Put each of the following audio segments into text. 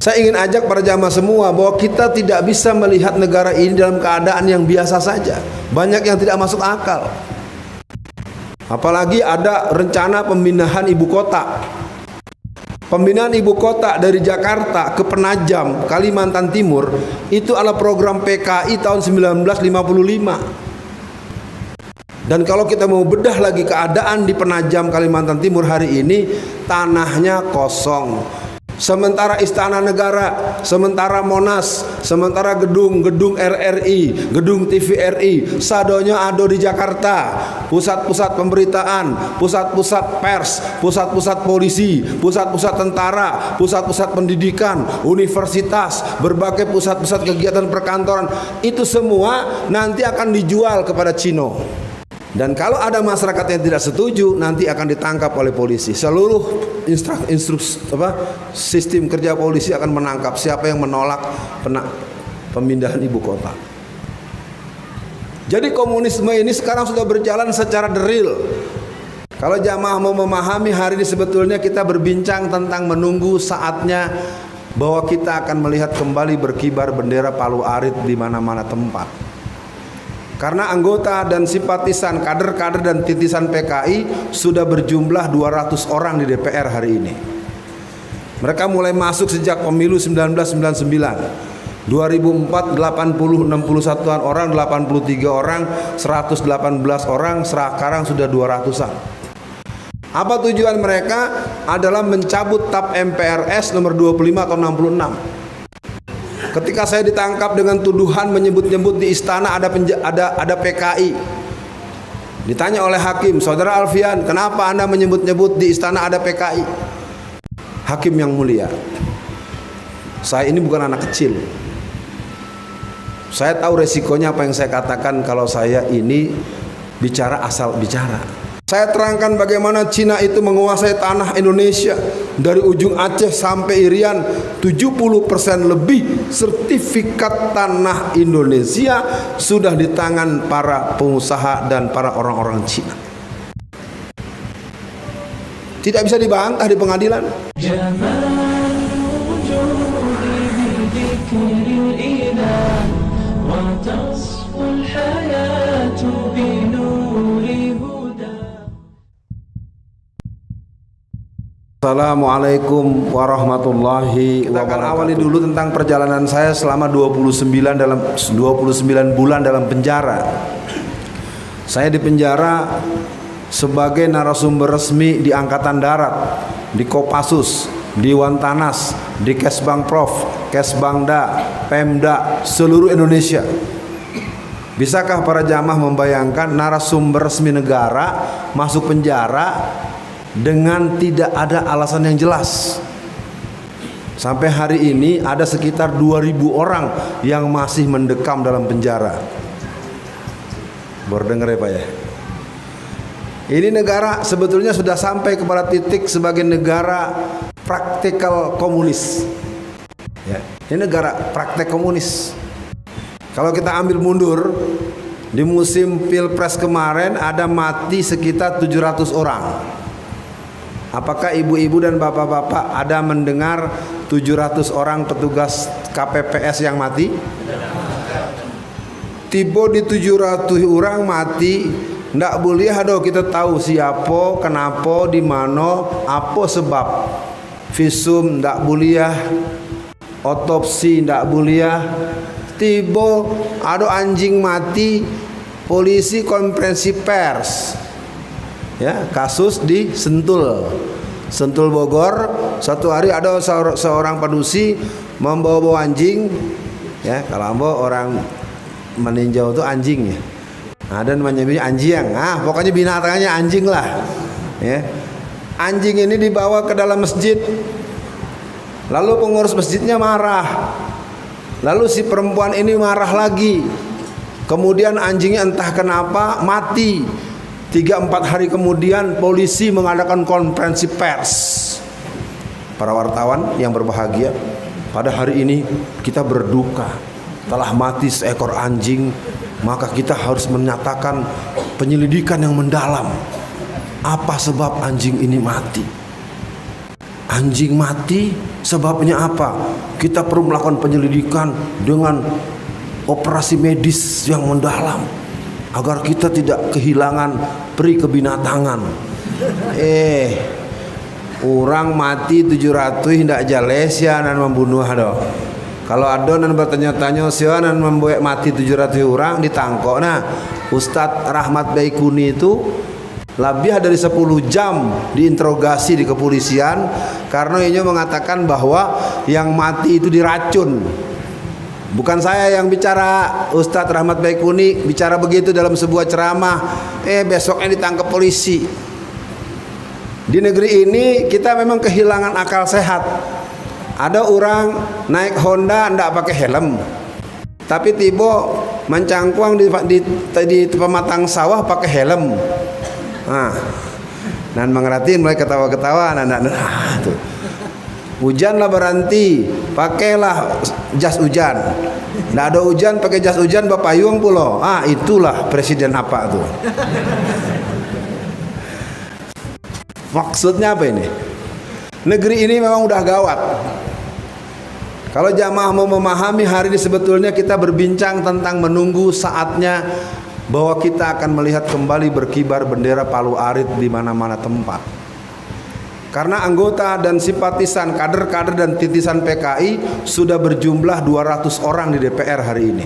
Saya ingin ajak para jamaah semua bahwa kita tidak bisa melihat negara ini dalam keadaan yang biasa saja. Banyak yang tidak masuk akal. Apalagi ada rencana pemindahan ibu kota. Pemindahan ibu kota dari Jakarta ke Penajam, Kalimantan Timur, itu adalah program PKI tahun 1955. Dan kalau kita mau bedah lagi keadaan di Penajam, Kalimantan Timur hari ini, tanahnya kosong. Sementara Istana Negara, sementara Monas, sementara gedung-gedung RRI, gedung TVRI, sadonya ada di Jakarta. Pusat-pusat pemberitaan, pusat-pusat pers, pusat-pusat polisi, pusat-pusat tentara, pusat-pusat pendidikan, universitas, berbagai pusat-pusat kegiatan perkantoran, itu semua nanti akan dijual kepada Cina. Dan kalau ada masyarakat yang tidak setuju, nanti akan ditangkap oleh polisi. Seluruh sistem kerja polisi akan menangkap siapa yang menolak pemindahan ibu kota. Jadi komunisme ini sekarang sudah berjalan secara deril. Kalau jamaah mau memahami, hari ini sebetulnya kita berbincang tentang menunggu saatnya bahwa kita akan melihat kembali berkibar bendera Palu Arit di mana-mana tempat. Karena anggota dan simpatisan, kader-kader dan titisan PKI sudah berjumlah 200 orang di DPR hari ini. Mereka mulai masuk sejak pemilu 1999. 2004 80 61-an orang, 83 orang, 118 orang, sekarang sudah 200-an. Apa tujuan mereka? Adalah mencabut TAP MPRS nomor 25 atau 66. Ketika saya ditangkap dengan tuduhan menyebut-nyebut di istana ada PKI. Ditanya oleh hakim, "Saudara Alfian, kenapa Anda menyebut-nyebut di istana ada PKI?" Hakim yang mulia, saya ini bukan anak kecil. Saya tahu resikonya apa yang saya katakan kalau saya ini bicara asal bicara. Saya terangkan bagaimana Cina itu menguasai tanah Indonesia dari ujung Aceh sampai Irian. 70% lebih sertifikat tanah Indonesia sudah di tangan para pengusaha dan para orang-orang Cina. Tidak bisa dibantah di pengadilan. Assalamualaikum warahmatullahi wabarakatuh. Kita akan awali dulu tentang perjalanan saya selama 29 bulan dalam penjara. Saya di penjara sebagai narasumber resmi di Angkatan Darat, di Kopassus, di Wantanas, di Kesbangprov, Kesbangda, Pemda, seluruh Indonesia. Bisakah para jamaah membayangkan narasumber resmi negara masuk penjara dengan tidak ada alasan yang jelas? Sampai hari ini ada sekitar 2000 orang yang masih mendekam dalam penjara. Baru dengar ya Pak ya. Ini negara sebetulnya sudah sampai kepada titik sebagai negara praktikal komunis ya. Ini negara praktek komunis. Kalau kita ambil mundur, di musim Pilpres kemarin ada mati sekitar 700 orang. Apakah ibu-ibu dan bapak-bapak ada mendengar 700 orang petugas KPPS yang mati? Tiba di 700 orang mati, ndak boleh ada kita tahu siapa, kenapa, di mana, apa sebab. Visum ndak boleh, otopsi ndak boleh. Tiba ada anjing mati, polisi konferensi pers. Ya, kasus di Sentul Bogor. Satu hari ada seorang padusi membawa anjing ya, kalau orang meninjau itu anjing ya. Nah, dan menyebutnya anjing. Pokoknya binatangnya anjing lah ya. Anjing ini dibawa ke dalam masjid. Lalu pengurus masjidnya marah. Lalu si perempuan ini marah lagi. Kemudian anjingnya entah kenapa mati. 3-4 hari kemudian polisi mengadakan konferensi pers. Para wartawan yang berbahagia, pada hari ini kita berduka telah mati seekor anjing, maka kita harus menyatakan penyelidikan yang mendalam. Apa sebab anjing ini mati? Anjing mati sebabnya apa? Kita perlu melakukan penyelidikan dengan operasi medis yang mendalam agar kita tidak kehilangan peri kebinatangan. Orang mati 700 hendak jalesia nan membunuh do. Kalau ada nan bertanya-tanya siapa nan membuat mati 700 orang ditangkap. Nah, Ustadz Rahmat Baikuni itu lebih dari 10 jam diinterogasi di kepolisian karena ia mengatakan bahwa yang mati itu diracun. Bukan saya yang bicara, Ustadz Rahmat Baikuni bicara begitu dalam sebuah ceramah. Besoknya ditangkap polisi. Di negeri ini kita memang kehilangan akal sehat. Ada orang naik Honda ndak pakai helm, tapi tiba mencangkuang di pematang sawah pakai helm. Dan mengerti mulai ketawa-ketawa tuh. Hujanlah berhenti, pakailah jas hujan. Nggak ada hujan, pakai jas hujan bapayung pulo. Itulah presiden apa tuh? Maksudnya apa ini? Negeri ini memang udah gawat. Kalau jamaah mau memahami hari ini, sebetulnya kita berbincang tentang menunggu saatnya bahwa kita akan melihat kembali berkibar bendera Palu Arit di mana-mana tempat. Karena anggota dan simpatisan, kader-kader dan titisan PKI sudah berjumlah 200 orang di DPR hari ini.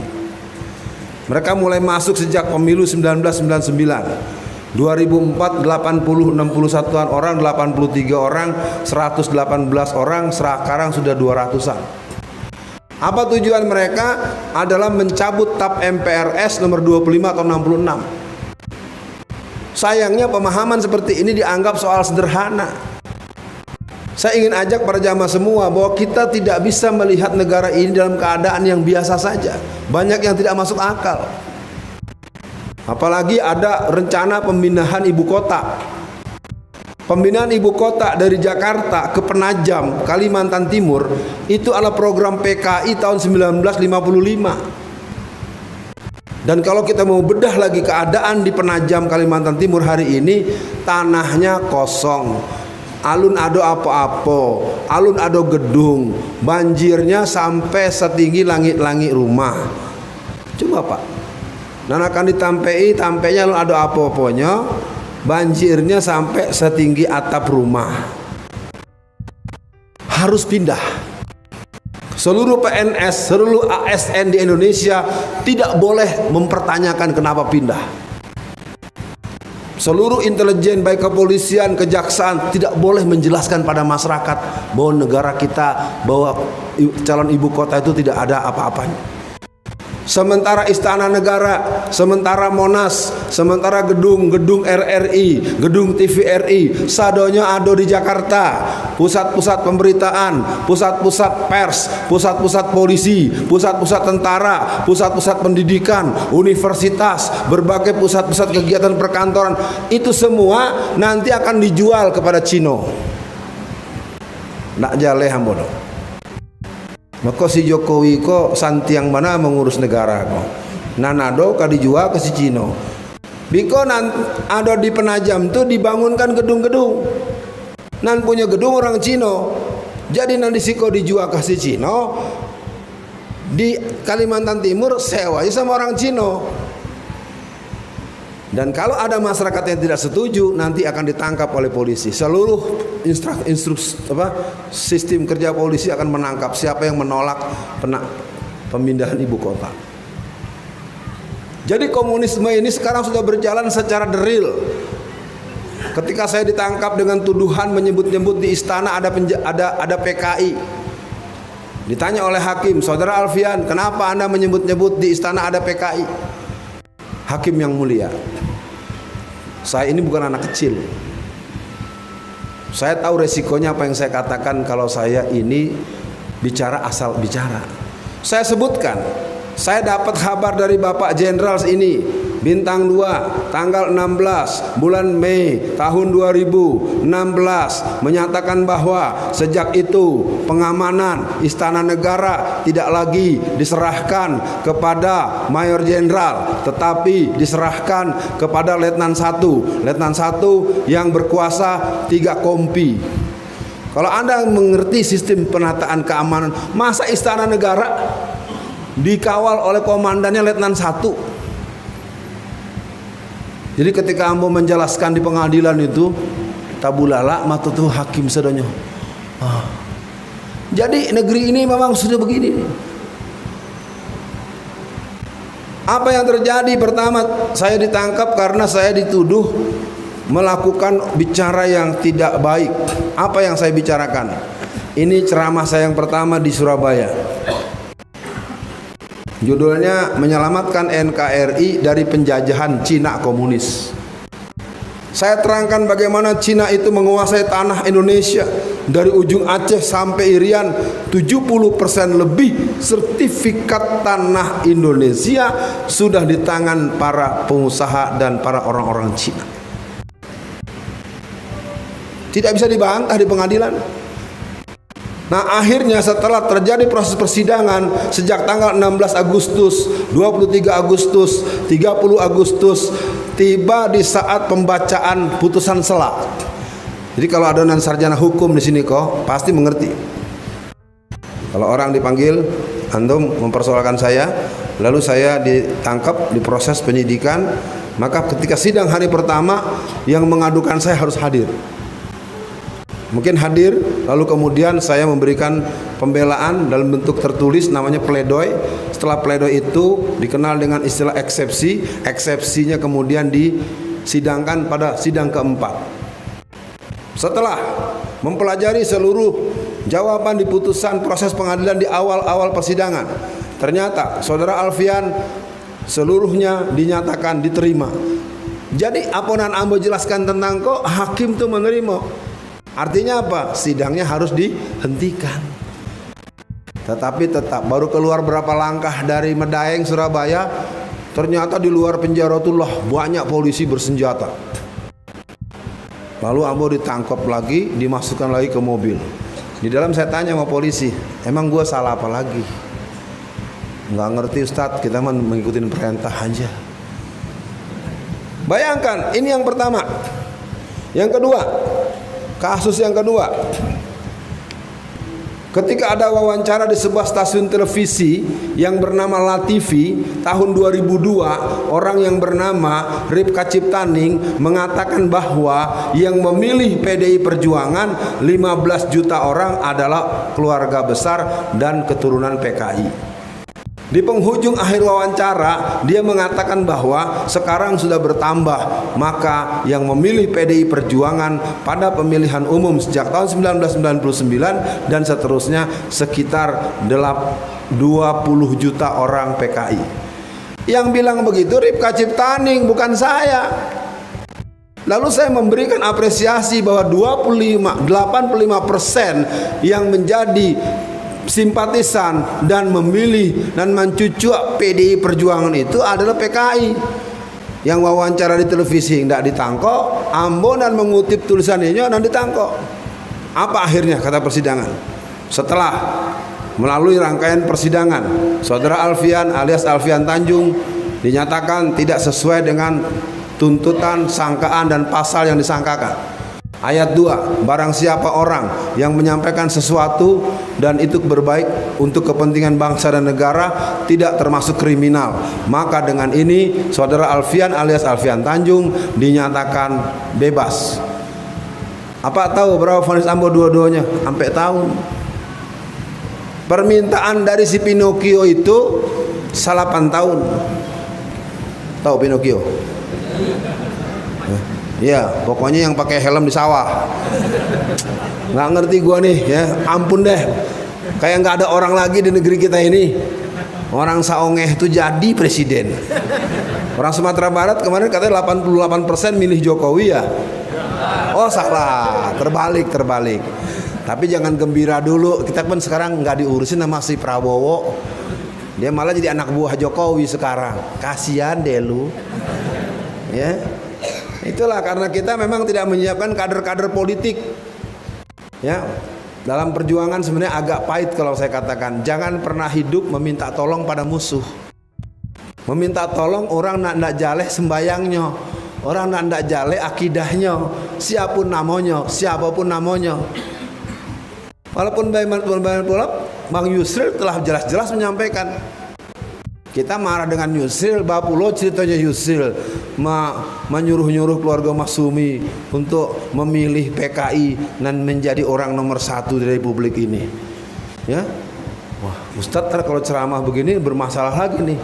Mereka mulai masuk sejak pemilu 1999. 2004 80 61-an orang, 83 orang, 118 orang, sekarang sudah 200-an. Apa tujuan mereka? Adalah mencabut TAP MPRS nomor 25 atau 66. Sayangnya pemahaman seperti ini dianggap soal sederhana. Saya ingin ajak para jamaah semua bahwa kita tidak bisa melihat negara ini dalam keadaan yang biasa saja. Banyak yang tidak masuk akal. Apalagi ada rencana pemindahan ibu kota. Pemindahan ibu kota dari Jakarta ke Penajam, Kalimantan Timur, itu adalah program PKI tahun 1955. Dan kalau kita mau bedah lagi keadaan di Penajam, Kalimantan Timur hari ini, tanahnya kosong. Alun ado apa-apa, alun ado gedung, banjirnya sampai setinggi langit-langit rumah. Coba Pak, dan akan tampainya alun ado apa-apanya, banjirnya sampai setinggi atap rumah. Harus pindah. Seluruh PNS, seluruh ASN di Indonesia tidak boleh mempertanyakan kenapa pindah. Seluruh intelijen baik kepolisian, kejaksaan tidak boleh menjelaskan pada masyarakat bahwa negara kita, bahwa calon ibu kota itu tidak ada apa-apanya. Sementara Istana Negara, sementara Monas, sementara gedung-gedung RRI, gedung TVRI, sadonya ada di Jakarta. Pusat-pusat pemberitaan, pusat-pusat pers, pusat-pusat polisi, pusat-pusat tentara, pusat-pusat pendidikan, universitas, berbagai pusat-pusat kegiatan perkantoran, itu semua nanti akan dijual kepada Cina. Nak jaleh hambono. Maka si Jokowi kok santiang mana mengurus negara kok. Nanado ka dijual ke si Cina. Biko ada di Penajam tuh dibangunkan gedung-gedung. Nan punya gedung orang Cina. Jadi nanti siko dijual ke si Cina. Di Kalimantan Timur sewa sama orang Cina. Dan kalau ada masyarakat yang tidak setuju, nanti akan ditangkap oleh polisi. Seluruh sistem kerja polisi akan menangkap siapa yang menolak pemindahan ibu kota. Jadi komunisme ini sekarang sudah berjalan secara deril. Ketika saya ditangkap dengan tuduhan menyebut-nyebut di istana ada PKI. Ditanya oleh hakim, Saudara Alfian, kenapa Anda menyebut-nyebut di istana ada PKI? Hakim yang mulia, saya ini bukan anak kecil. Saya tahu resikonya apa yang saya katakan kalau saya ini bicara asal bicara. Saya sebutkan, saya dapat kabar dari Bapak Jenderal ini, Bintang 2, tanggal 16 bulan Mei tahun 2016, menyatakan bahwa sejak itu pengamanan Istana Negara tidak lagi diserahkan kepada Mayor Jenderal, tetapi diserahkan kepada Letnan 1 yang berkuasa 3 kompi. Kalau Anda mengerti sistem penataan keamanan, masa istana negara dikawal oleh komandannya Letnan 1. Jadi ketika Ambo menjelaskan di pengadilan itu, tabulala matutu hakim sedonyo. Jadi negeri ini memang sudah begini. Apa yang terjadi? Pertama, saya ditangkap karena saya dituduh melakukan bicara yang tidak baik. Apa yang saya bicarakan? Ini ceramah saya yang pertama di Surabaya. Judulnya menyelamatkan NKRI dari penjajahan Cina komunis. Saya terangkan bagaimana Cina itu menguasai tanah Indonesia dari ujung Aceh sampai Irian. 70% lebih sertifikat tanah Indonesia sudah di tangan para pengusaha dan para orang-orang Cina. Tidak bisa dibantah di pengadilan. Nah, akhirnya setelah terjadi proses persidangan sejak tanggal 16 Agustus, 23 Agustus, 30 Agustus, tiba di saat pembacaan putusan sela. Jadi kalau ada non sarjana hukum di sini kok pasti mengerti. Kalau orang dipanggil, antum mempersoalkan saya, lalu saya ditangkap, diproses penyidikan, maka ketika sidang hari pertama yang mengadukan saya harus hadir. Mungkin hadir, lalu kemudian saya memberikan pembelaan dalam bentuk tertulis namanya pledoi. Setelah pledoi itu dikenal dengan istilah eksepsi. Eksepsinya kemudian disidangkan pada sidang keempat. Setelah mempelajari seluruh jawaban di putusan proses pengadilan di awal-awal persidangan, ternyata saudara Alfian seluruhnya dinyatakan diterima. Jadi aponan Ambo jelaskan tentang kok hakim itu menerima. Artinya apa? Sidangnya harus dihentikan. Tetapi tetap baru keluar berapa langkah dari Medaeng Surabaya, ternyata di luar penjara itulah banyak polisi bersenjata. Lalu Ambo ditangkap lagi, dimasukkan lagi ke mobil. Di dalam saya tanya sama polisi, emang gue salah apa lagi? Nggak ngerti Ustadz, kita mah mengikuti perintah aja. Bayangkan, ini yang pertama. Yang kedua, kasus yang kedua, ketika ada wawancara di sebuah stasiun televisi yang bernama LaTV tahun 2002, orang yang bernama Ripka Ciptaning mengatakan bahwa yang memilih PDI Perjuangan 15 juta orang adalah keluarga besar dan keturunan PKI. Di penghujung akhir wawancara, dia mengatakan bahwa sekarang sudah bertambah, maka yang memilih PDI Perjuangan pada pemilihan umum sejak tahun 1999 dan seterusnya sekitar 20 juta orang PKI. Yang bilang begitu Ripka Ciptaning, bukan saya. Lalu saya memberikan apresiasi bahwa 85% yang menjadi simpatisan dan memilih dan mencucuk PDI Perjuangan itu adalah PKI. Yang wawancara di televisi tidak ditangkap, Ambo dan mengutip tulisan ini dan ditangkap. Apa akhirnya kata persidangan? Setelah melalui rangkaian persidangan, saudara Alfian alias Alfian Tanjung dinyatakan tidak sesuai dengan tuntutan, sangkaan dan pasal yang disangkakan. Ayat 2, barang siapa orang yang menyampaikan sesuatu dan itu berbaik untuk kepentingan bangsa dan negara tidak termasuk kriminal, maka dengan ini saudara Alfian alias Alfian Tanjung dinyatakan bebas. Apa tahu berapa vonis Ambo dua-duanya? Sampai tahun. Permintaan dari si Pinocchio itu 8 tahun. Tahu Pinocchio? Ya, pokoknya yang pakai helm di sawah. Nggak ngerti gua nih, ya. Ampun deh. Kayak nggak ada orang lagi di negeri kita ini. Orang Saongeh itu jadi presiden. Orang Sumatera Barat kemarin katanya 88% milih Jokowi ya. Oh salah, terbalik. Tapi jangan gembira dulu. Kita pun sekarang nggak diurusin sama si Prabowo. Dia malah jadi anak buah Jokowi sekarang. Kasihan deh lu. Ya. Itulah karena kita memang tidak menyiapkan kader-kader politik. Ya, dalam perjuangan sebenarnya agak pahit kalau saya katakan. Jangan pernah hidup meminta tolong pada musuh. Meminta tolong orang nak jaleh sembayangnya, orang nak jaleh akidahnya, siapapun namanya. Walaupun Bang Yusril telah jelas-jelas menyampaikan, kita marah dengan Yusril, bapulo ceritanya Yusril menyuruh-nyuruh keluarga Maksumi untuk memilih PKI dan menjadi orang nomor 1 di Republik ini. Ya, wah Ustadz kalau ceramah begini bermasalah lagi nih.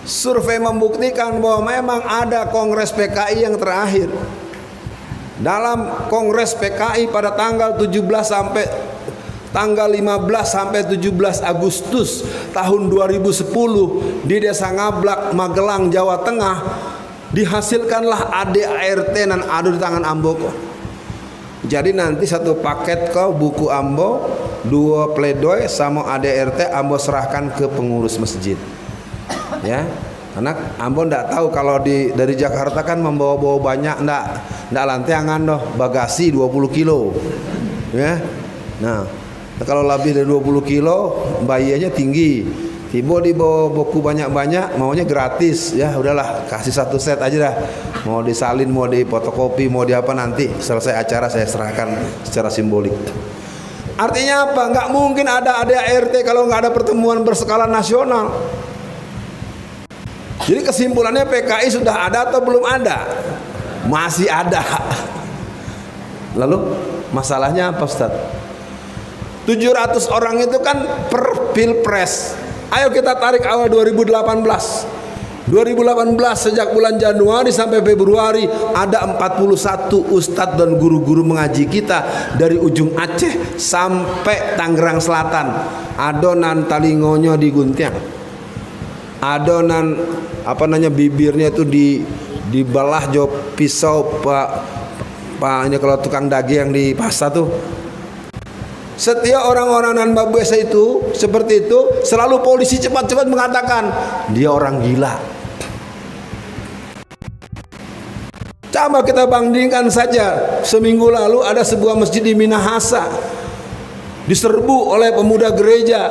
Survei membuktikan bahwa memang ada Kongres PKI yang terakhir. Dalam Kongres PKI pada tanggal 17 sampai tanggal 15 sampai 17 Agustus tahun 2010 di Desa Ngablak, Magelang, Jawa Tengah, dihasilkanlah ADART dan adu di tangan Ambo. Jadi nanti satu paket buku Ambo, 2 pledoi sama ADART Ambo serahkan ke pengurus masjid. Ya, karena Ambo ndak tahu kalau dari Jakarta kan membawa-bawa banyak, ndak lanteangan doh, bagasi 20 kilo. Ya. Nah, kalau lebih dari 20 kilo bayarnya tinggi. Tiba dibawa buku banyak-banyak, maunya gratis. Ya udahlah, kasih 1 set aja dah. Mau disalin, mau difotokopi, mau di apa nanti selesai acara saya serahkan secara simbolik. Artinya apa? Nggak mungkin ada ADART kalau nggak ada pertemuan berskala nasional. Jadi kesimpulannya PKI sudah ada atau belum ada? Masih ada. Lalu masalahnya apa, Ustaz? 700 orang itu kan per pilpres. Ayo kita tarik awal 2018. 2018 sejak bulan Januari sampai Februari ada 41 ustadz dan guru-guru mengaji kita dari ujung Aceh sampai Tangerang Selatan. Adonan talingonya digunting. Adonan bibirnya itu dibelah jo pisau pak ini kalau tukang daging yang di pasar tuh. Setiap orang-orang nan babesa itu seperti itu, selalu polisi cepat-cepat mengatakan dia orang gila. Coba kita bandingkan saja, seminggu lalu ada sebuah masjid di Minahasa diserbu oleh pemuda gereja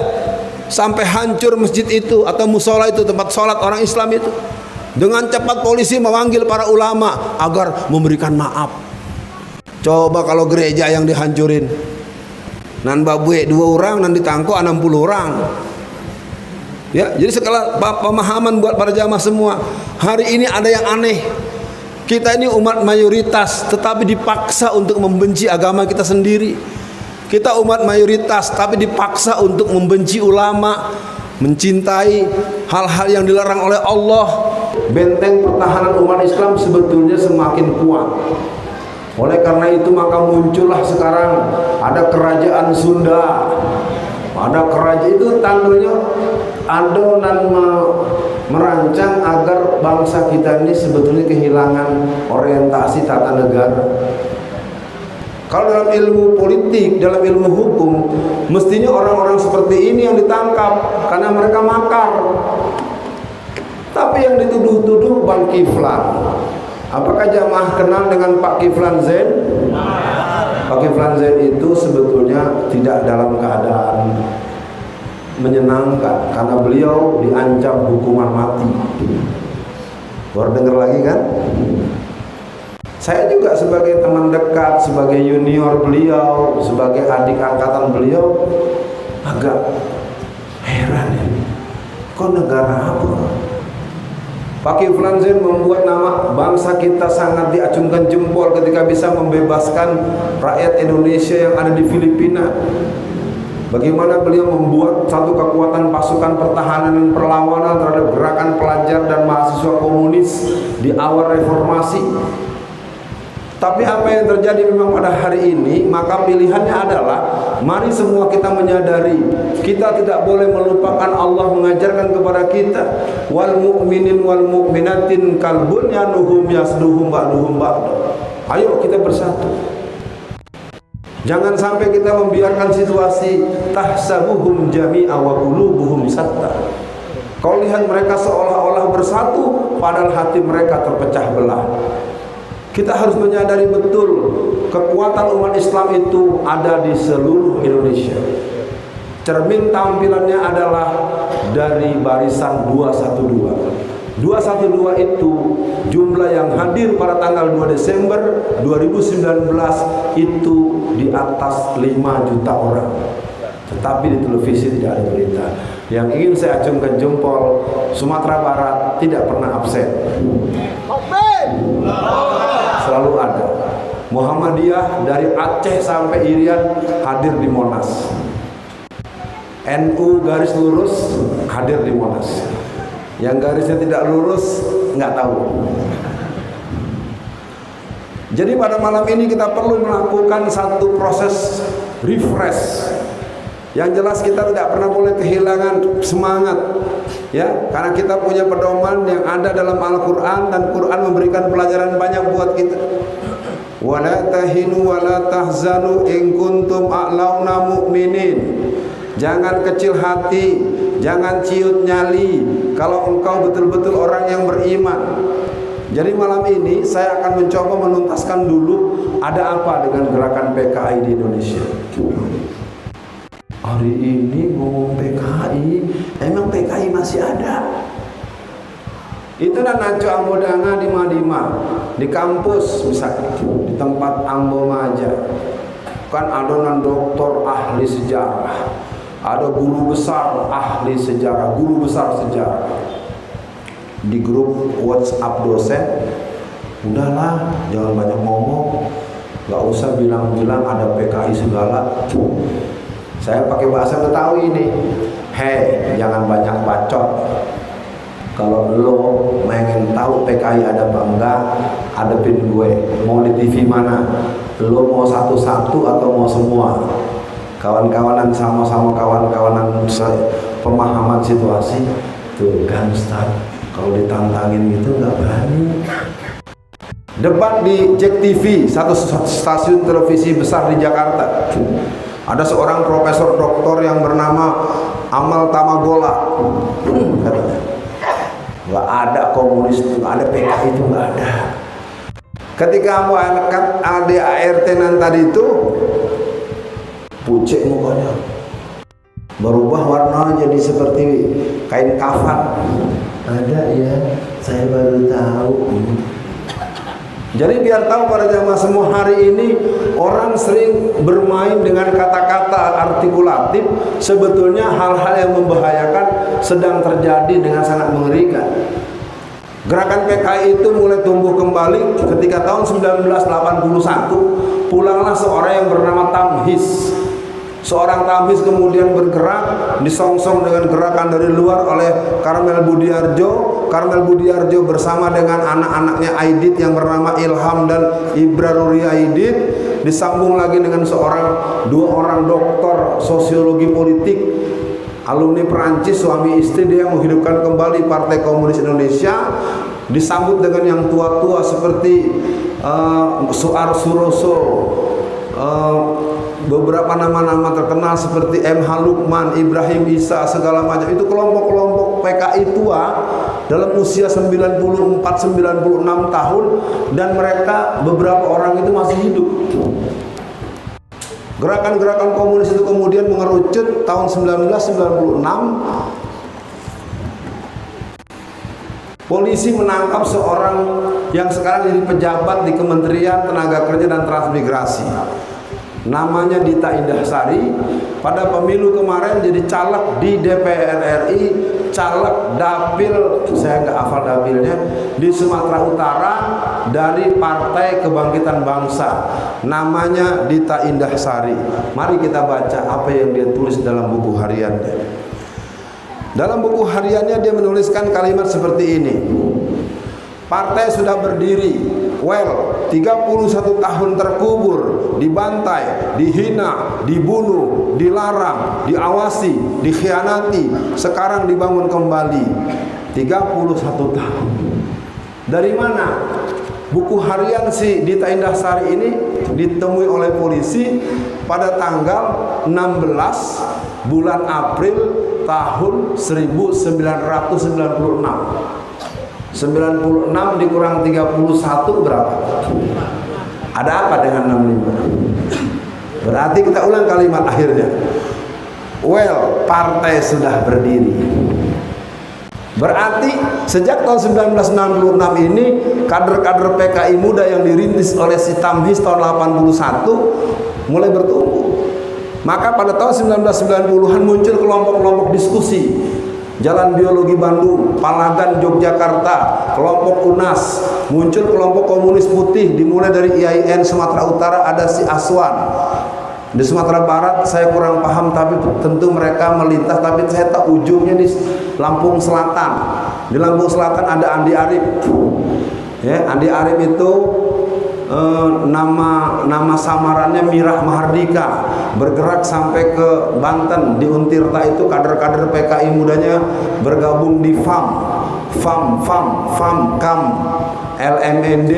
sampai hancur masjid itu atau musola itu, tempat sholat orang Islam itu. Dengan cepat polisi memanggil para ulama agar memberikan maaf. Coba kalau gereja yang dihancurin, nan babue 2 orang, nan ditangkap 60 orang. Ya, jadi segala pemahaman buat para jamaah semua. Hari ini ada yang aneh. Kita ini umat mayoritas tetapi dipaksa untuk membenci agama kita sendiri. Kita umat mayoritas tapi dipaksa untuk membenci ulama, mencintai hal-hal yang dilarang oleh Allah. Benteng pertahanan umat Islam sebetulnya semakin kuat. Oleh karena itu maka muncullah sekarang ada kerajaan Sunda. Ada kerajaan itu tandanya adonan merancang agar bangsa kita ini sebetulnya kehilangan orientasi tata negara. Kalau dalam ilmu politik, dalam ilmu hukum, mestinya orang-orang seperti ini yang ditangkap karena mereka makar. Tapi yang dituduh-tuduh Bang Kiflan. Apakah jamaah kenal dengan Pak Kiflan Zain? Pak Kiflan Zain itu sebetulnya tidak dalam keadaan menyenangkan karena beliau diancam hukuman mati. Baru dengar lagi kan? Saya juga sebagai teman dekat, sebagai junior beliau, sebagai adik angkatan beliau agak heran ini. Kok negara apa? Pak Kiflan Zain membuat nama bangsa kita sangat diacungkan jempol ketika bisa membebaskan rakyat Indonesia yang ada di Filipina. Bagaimana beliau membuat satu kekuatan pasukan pertahanan dan perlawanan terhadap gerakan pelajar dan mahasiswa komunis di awal reformasi. Tapi apa yang terjadi memang pada hari ini, maka pilihannya adalah mari semua kita menyadari kita tidak boleh melupakan Allah mengajarkan kepada kita wal mu'minin wal mu'minatin kal bunyanuhum yasduhum ba'duhum ba'da. Ayo kita bersatu. Jangan sampai kita membiarkan situasi tahsabuhum jami'a wa qulubuhum satta. Kau lihat mereka seolah-olah bersatu padahal hati mereka terpecah belah. Kita harus menyadari betul kekuatan umat Islam itu ada di seluruh Indonesia. Cermin tampilannya adalah dari barisan 212. 212 itu jumlah yang hadir pada tanggal 2 Desember 2019 itu di atas 5 juta orang. Tetapi di televisi tidak ada berita. Yang ingin saya acungkan jempol, Sumatera Barat tidak pernah absen. Selalu ada. Muhammadiyah dari Aceh sampai Irian hadir di Monas. NU garis lurus hadir di Monas. Yang garisnya tidak lurus nggak tahu. Jadi pada malam ini kita perlu melakukan satu proses refresh. Yang jelas kita tidak pernah boleh kehilangan semangat, ya, karena kita punya pedoman yang ada dalam Al-Quran, dan Quran memberikan pelajaran banyak buat kita. Wala tahinu wala tahzanu in kuntum a'launa mu'minin. Jangan kecil hati, jangan ciut nyali kalau engkau betul-betul orang yang beriman. Jadi malam ini saya akan mencoba menuntaskan dulu ada apa dengan gerakan PKI di Indonesia. Hari ini ngomong PKI, emang PKI masih ada? Itu dan Naco Ambodanga di Madima, di kampus misalnya, di tempat Ambo Maja, kan adonan doktor ahli sejarah, ada guru besar ahli sejarah, guru besar sejarah. Di grup WhatsApp dosen, udahlah jangan banyak ngomong, gak usah bilang-bilang ada PKI segala. Saya pakai bahasa Betawi ini, hei jangan banyak bacot. Kalau lo pengen tahu PKI ada apa enggak, hadapin gue. Mau di TV mana? Lo mau satu-satu atau mau semua? Kawan-kawanan sama-sama kawan-kawanan pemahaman situasi. Tuh kan Ustaz, kalau ditantangin gitu nggak berani. Debat di Jack TV, satu stasiun televisi besar di Jakarta. Ada seorang profesor doktor yang bernama Amal Tamagola, katanya nggak ada komunis, nggak ada PKI, itu nggak ada. Ketika mau angkat ADART tadi itu, pucet mukanya, berubah warna jadi seperti kain kafan. Ada ya, saya baru tahu. Jadi biar tahu para jamaah semua, hari ini orang sering bermain dengan kata-kata artikulatif. Sebetulnya hal-hal yang membahayakan sedang terjadi dengan sangat mengerikan. Gerakan PKI itu mulai tumbuh kembali ketika tahun 1981 pulanglah seorang yang bernama Tamhis. Seorang Tamhis kemudian bergerak disongsong dengan gerakan dari luar oleh Karmel Budiarjo. Karmel Budiarjo bersama dengan anak-anaknya Aidit yang bernama Ilham dan Ibra Ruri Aidit, disambung lagi dengan dua orang doktor sosiologi politik alumni Perancis, suami istri, dia menghidupkan kembali Partai Komunis Indonesia, disambut dengan yang tua-tua seperti Suar Suroso, beberapa nama-nama terkenal seperti M. H. Lukman, Ibrahim Isa, segala macam. Itu kelompok-kelompok PKI tua dalam usia 94-96 tahun, dan mereka beberapa orang itu masih hidup. Gerakan-gerakan komunis itu kemudian mengerucut tahun 1996. Polisi menangkap seorang yang sekarang jadi pejabat di Kementerian Tenaga Kerja dan Transmigrasi. Namanya Dita Indahsari. Pada pemilu kemarin jadi caleg di DPR RI, caleg dapil, saya nggak hafal dapilnya, di Sumatera Utara dari Partai Kebangkitan Bangsa. Namanya Dita Indahsari. Mari kita baca apa yang dia tulis dalam buku hariannya. Dalam buku hariannya dia menuliskan kalimat seperti ini: partai sudah berdiri, 31 tahun terkubur, dibantai, dihina, dibunuh, dilarang, diawasi, dikhianati, sekarang dibangun kembali. 31 tahun. Dari mana? Buku harian si Dita Indahsari ini ditemui oleh polisi pada tanggal 16 bulan April tahun 1996. 96 dikurang 31 berapa? Ada apa dengan 65? Berarti kita ulang kalimat akhirnya. Partai sudah berdiri. Berarti sejak tahun 1996 ini kader-kader PKI muda yang dirintis oleh si Tamhis tahun 81 mulai bertumbuh. Maka pada tahun 1990-an muncul kelompok-kelompok diskusi. Jalan Biologi Bandung, Palagan Yogyakarta, kelompok UNAS, muncul kelompok komunis putih dimulai dari IAIN Sumatera Utara ada si Aswan. Di Sumatera Barat saya kurang paham tapi tentu mereka melintas, tapi saya tahu ujungnya di Lampung Selatan. Di Lampung Selatan ada Andi Arief. Ya, Andi Arief itu nama samarannya Mirah Mahardika, bergerak sampai ke Banten. Di Untirta itu kader-kader PKI mudanya bergabung di FAM, KAM, LMND,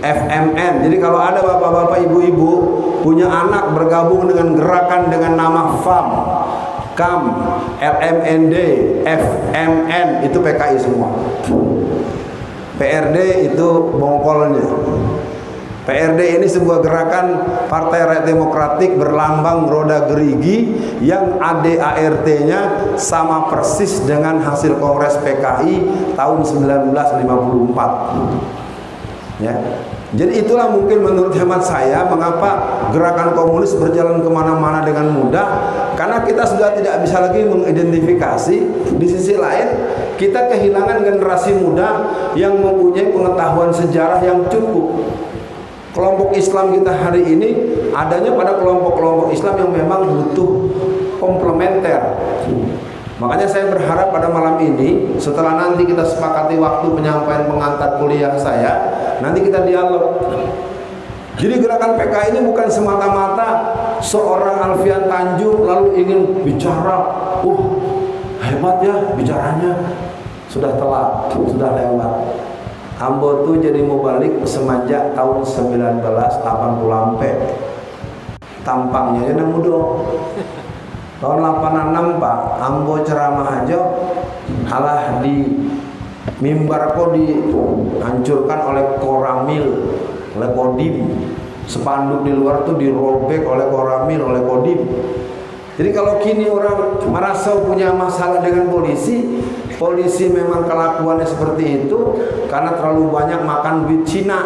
FMN. Jadi kalau ada bapak-bapak ibu-ibu punya anak bergabung dengan gerakan dengan nama FAM, KAM, LMND, FMN, itu PKI semua. PRD itu bongkolnya. PRD ini sebuah gerakan Partai Rakyat Demokratik berlambang roda gerigi yang ADART-nya sama persis dengan hasil Kongres PKI tahun 1954. Ya. Jadi itulah mungkin menurut hemat saya mengapa gerakan komunis berjalan kemana-mana dengan mudah, karena kita sudah tidak bisa lagi mengidentifikasi. Di sisi lain kita kehilangan generasi muda yang mempunyai pengetahuan sejarah yang cukup. Kelompok Islam kita hari ini adanya pada kelompok-kelompok Islam yang memang butuh komplementer. Makanya saya berharap pada malam ini, setelah nanti kita sepakati waktu penyampaian pengantar kuliah saya, nanti kita dialog. Jadi gerakan PKI ini bukan semata-mata seorang Alfian Tanjung lalu ingin bicara, hebat ya bicaranya, sudah telat, sudah lewat. Ambo tuh jadi mau balik semenjak tahun 1980 tampangnya jadi muda. Tahun 86 Pak, Ambo ceramah aja halah di mimbar kok dihancurkan oleh Koramil, oleh Kodim. Spanduk di luar tuh dirobek oleh Koramil, oleh Kodim. Jadi kalau kini orang merasa punya masalah dengan polisi, polisi memang kelakuannya seperti itu karena terlalu banyak makan duit Cina.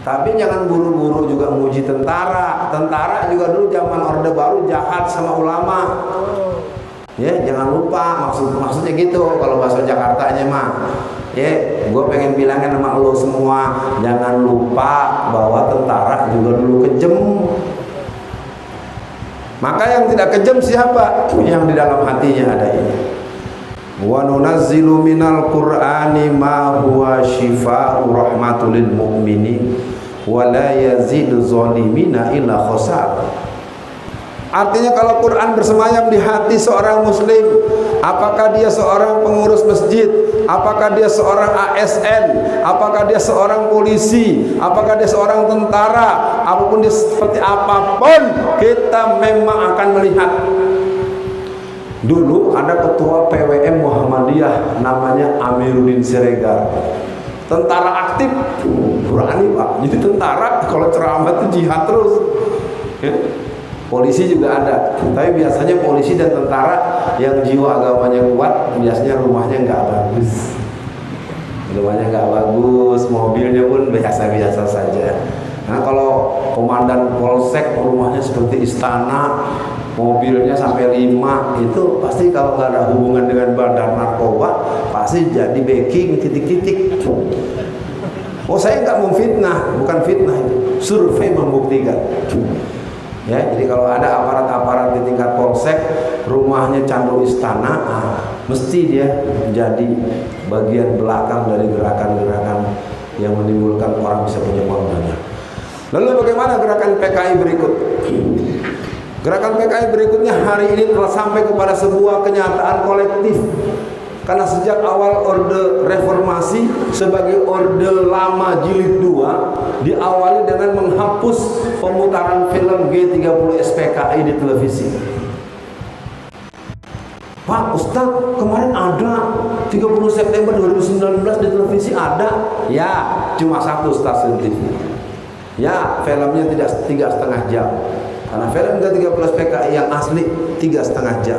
Tapi jangan buru-buru juga muji tentara. Tentara juga dulu zaman Orde Baru jahat sama ulama. Ya, jangan lupa maksudnya gitu kalau bahasa Jakartanya mah. Ya, gue pengen bilangin sama lo semua, jangan lupa bahwa tentara juga dulu kejem. Maka yang tidak kejam siapa? Yang di dalam hatinya ada ini. Wa nunazzilu minal Qur'ani ma huwa syifaa'u rahmatul lil mu'minin wa la yazidu zalimina illa khasar. Artinya kalau Quran bersemayam di hati seorang muslim, apakah dia seorang pengurus masjid, apakah dia seorang ASN, apakah dia seorang polisi, apakah dia seorang tentara, apapun dia seperti apapun, kita memang akan melihat. Dulu ada ketua PWM Muhammadiyah namanya Amiruddin Siregar, tentara aktif, berani Pak. Jadi tentara kalau ceramah itu jihad terus. Polisi juga ada, tapi biasanya polisi dan tentara yang jiwa agamanya kuat biasanya rumahnya nggak bagus, mobilnya pun biasa-biasa saja. Nah kalau komandan polsek rumahnya seperti istana, mobilnya sampai 5, itu pasti kalau nggak ada hubungan dengan bandar narkoba pasti jadi backing titik-titik. Oh saya nggak mau fitnah, bukan fitnah itu, survei membuktikan. Ya, jadi kalau ada aparat-aparat di tingkat polsek rumahnya candu istana, mesti dia jadi bagian belakang dari gerakan-gerakan yang menimbulkan orang bisa punya uang banyak. Lalu bagaimana gerakan PKI berikut? Gerakan PKI berikutnya hari ini telah sampai kepada sebuah kenyataan kolektif. Karena sejak awal Orde Reformasi sebagai Orde Lama Jilid 2 diawali dengan menghapus pemutaran film G30 SPKI di televisi. Pak Ustadz, kemarin ada 30 September 2019 di televisi ada? Ya, cuma satu stasiun TV. Ya, filmnya tidak 3,5 jam. Karena film G30 SPKI yang asli 3,5 jam.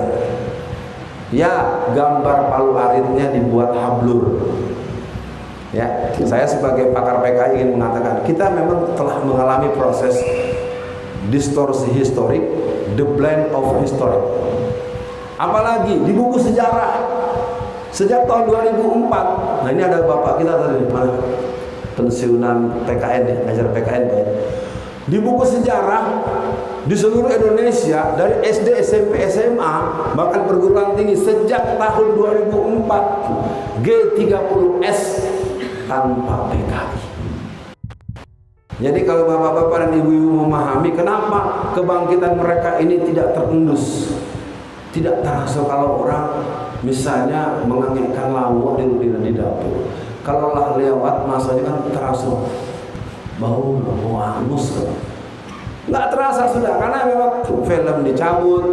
Ya, gambar palu aritnya dibuat hablur. Ya, saya sebagai pakar PKI ingin mengatakan kita memang telah mengalami proses distorsi historik, the blend of historic. Apalagi di buku sejarah sejak tahun 2004. Nah, ini ada bapak kita tadi mana pensiunan PKN ya, ngajar PKN Pak. Di buku sejarah di seluruh Indonesia dari SD, SMP, SMA bahkan perguruan tinggi sejak tahun 2004 G30S tanpa PKI. Jadi kalau bapak-bapak dan ibu-ibu memahami kenapa kebangkitan mereka ini tidak terendus, tidak terasa kalau orang misalnya mengangitkan lawak di dapur. Kalau lah lewat masanya kan terasa bau angus kan. Nggak terasa sudah karena memang film dicabut,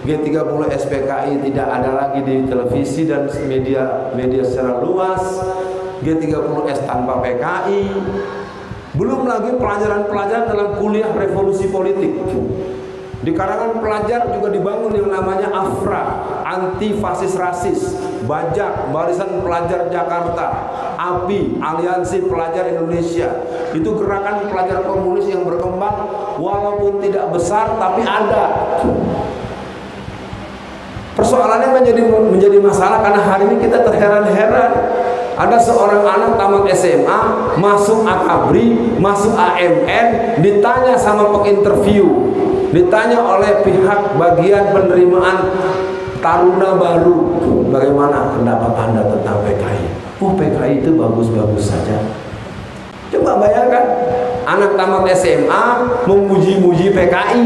G30 SPKI tidak ada lagi di televisi dan media secara luas, G30S tanpa PKI. Belum lagi pelajaran-pelajaran dalam kuliah revolusi politik. Di kalangan pelajar juga dibangun yang namanya AFRA, anti fasis rasis, Bajak, Barisan Pelajar Jakarta, API, Aliansi Pelajar Indonesia. Itu gerakan pelajar komunis yang berkembang walaupun tidak besar tapi ada. Persoalannya menjadi masalah karena hari ini kita terheran-heran. Ada seorang anak tamat SMA, masuk Akabri, masuk AMN, ditanya sama penginterview, ditanya oleh pihak bagian penerimaan taruna baru, bagaimana pendapat Anda tentang PKI? Oh, PKI itu bagus-bagus saja. Coba bayangkan, anak tamat SMA memuji-muji PKI.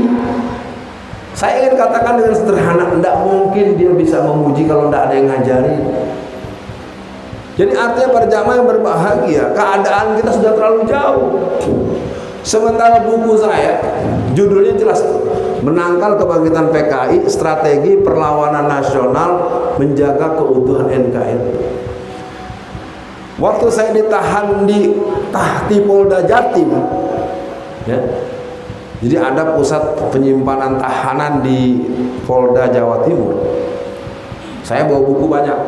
Saya ingin katakan dengan sederhana, tidak mungkin dia bisa memuji kalau tidak ada yang ngajarin. Jadi artinya para jamaah yang berbahagia, keadaan kita sudah terlalu jauh. Sementara buku saya judulnya jelas, Menangkal Kebangkitan PKI, Strategi Perlawanan Nasional Menjaga Keutuhan NKRI. Waktu saya ditahan di Tahti Polda Jatim, ya, jadi ada pusat penyimpanan tahanan di Polda Jawa Timur. Saya bawa buku banyak.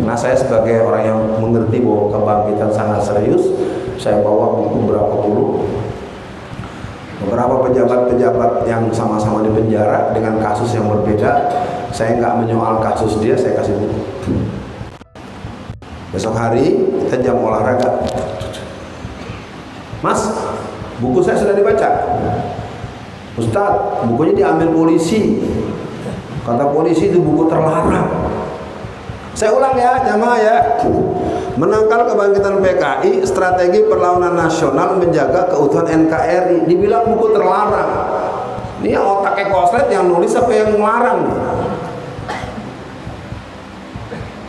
Nah, saya sebagai orang yang mengerti bahwa kebangkitan sangat serius, saya bawa buku berapa puluh. Beberapa pejabat-pejabat yang sama-sama di penjara dengan kasus yang berbeda, saya nggak menyoal kasus dia, saya kasih buku. Besok hari kita jam olahraga. Mas, buku saya sudah dibaca. Ustadz, bukunya diambil polisi. Kata polisi itu buku terlarang. Saya ulang ya, jamaah ya. Menangkal Kebangkitan PKI, Strategi Perlawanan Nasional Menjaga Keutuhan NKRI. Dibilang buku terlarang. Ini yang otaknya koslet yang nulis apa yang melarang nih?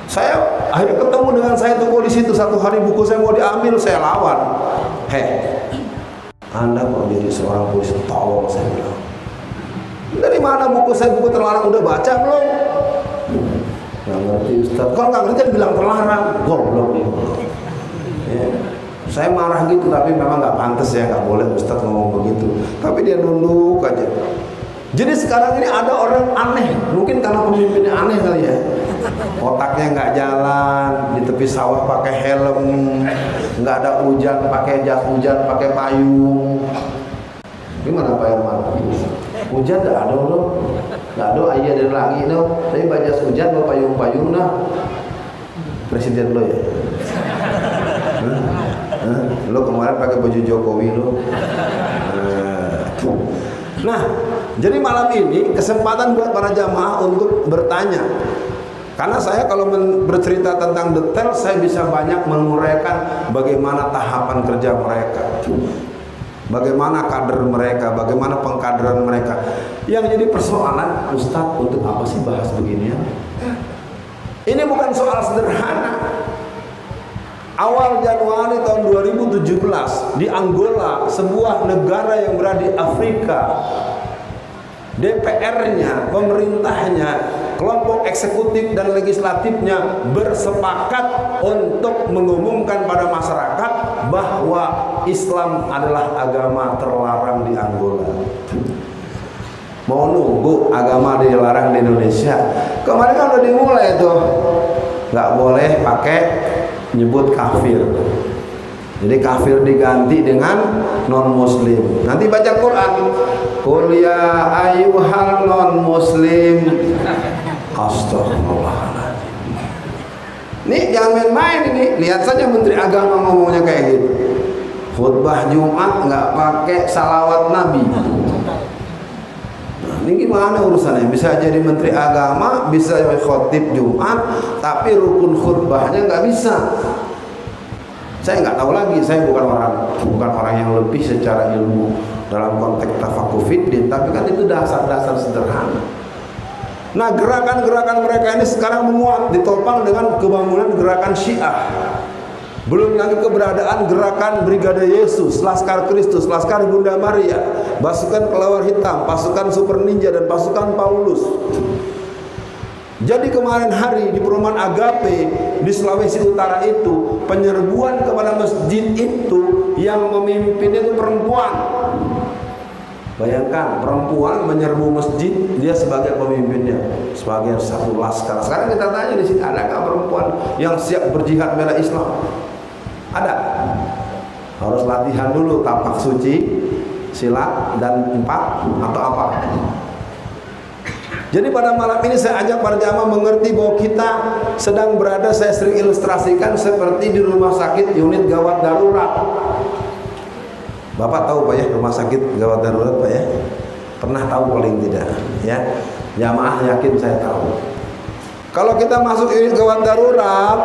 Saya akhirnya ketemu dengan saya tuh polisi itu, satu hari buku saya mau diambil, saya lawan. Anda kok jadi seorang polisi tolol, saya bilang. Dari mana buku saya, buku terlarang, udah baca belum? Nggak ngerti Ustaz. Kalau nggak ngerti kan bilang terlarang, goblok nih. Ya. Saya marah gitu, tapi memang nggak pantas ya, nggak boleh Ustaz ngomong begitu. Tapi dia nunduk aja. Jadi sekarang ini ada orang aneh, mungkin karena pemimpinnya aneh kali ya. Otaknya nggak jalan, di tepi sawah pakai helm, nggak ada hujan pakai jas hujan, pakai payung. Gimana Pak Herman? Hujan nggak ada loh, nggak ada ayah dari langit loh. Tapi jas hujan mau payung-payung nah. Presiden lo ya. Lo kemarin pakai baju Jokowi lo. Nah, jadi malam ini kesempatan buat para jamaah untuk bertanya. Karena saya kalau bercerita tentang detail, saya bisa banyak menguraikan bagaimana tahapan kerja mereka, bagaimana kader mereka, bagaimana pengkaderan mereka. Yang jadi persoalan, Ustadz, untuk apa sih bahas beginian? Ini bukan soal sederhana. Awal Januari tahun 2017 di Angola, sebuah negara yang berada di Afrika, DPR-nya, pemerintahnya, kelompok eksekutif dan legislatifnya bersepakat untuk mengumumkan pada masyarakat bahwa Islam adalah agama terlarang di Angola. Mau nunggu agama dilarang di Indonesia? Kemarin kan udah dimulai tuh, nggak boleh pakai nyebut kafir. Jadi kafir diganti dengan non muslim. Nanti baca Quran, qul ya ayyuhal non muslim. Astagfirullahaladzim. Nih jangan main-main ini. Lihat saja Menteri Agama ngomongnya kayak gitu. Khutbah Jumat nggak pakai salawat Nabi. Nah, ini gimana urusannya? Bisa jadi Menteri Agama, bisa khotib Jumat, tapi rukun khutbahnya nggak bisa. Saya nggak tahu lagi, saya bukan orang yang lebih secara ilmu dalam konteks tafaqquh fiddin, tapi kan itu dasar-dasar sederhana. Nah, gerakan-gerakan mereka ini sekarang menguat, ditopang dengan kebangunan gerakan Syiah. Belum lagi keberadaan gerakan Brigade Yesus, Laskar Kristus, Laskar Bunda Maria, pasukan Kelawar Hitam, pasukan Super Ninja, dan pasukan Paulus. Jadi kemarin hari di perumahan Agape di Sulawesi Utara itu, penyerbuan kepada masjid itu yang memimpinnya itu perempuan. Bayangkan, perempuan menyerbu masjid, dia sebagai pemimpinnya, sebagai satu laskar. Sekarang kita tanya di sini, adakah perempuan yang siap berjihad bela Islam? Ada. Harus latihan dulu tapak suci, silat dan 4 atau apa? Jadi pada malam ini saya ajak para jamaah mengerti bahwa kita sedang berada, saya sering ilustrasikan seperti di rumah sakit unit gawat darurat. Bapak tahu Pak ya rumah sakit gawat darurat Pak ya? Pernah tahu paling tidak ya? Jamaah yakin saya tahu. Kalau kita masuk unit gawat darurat,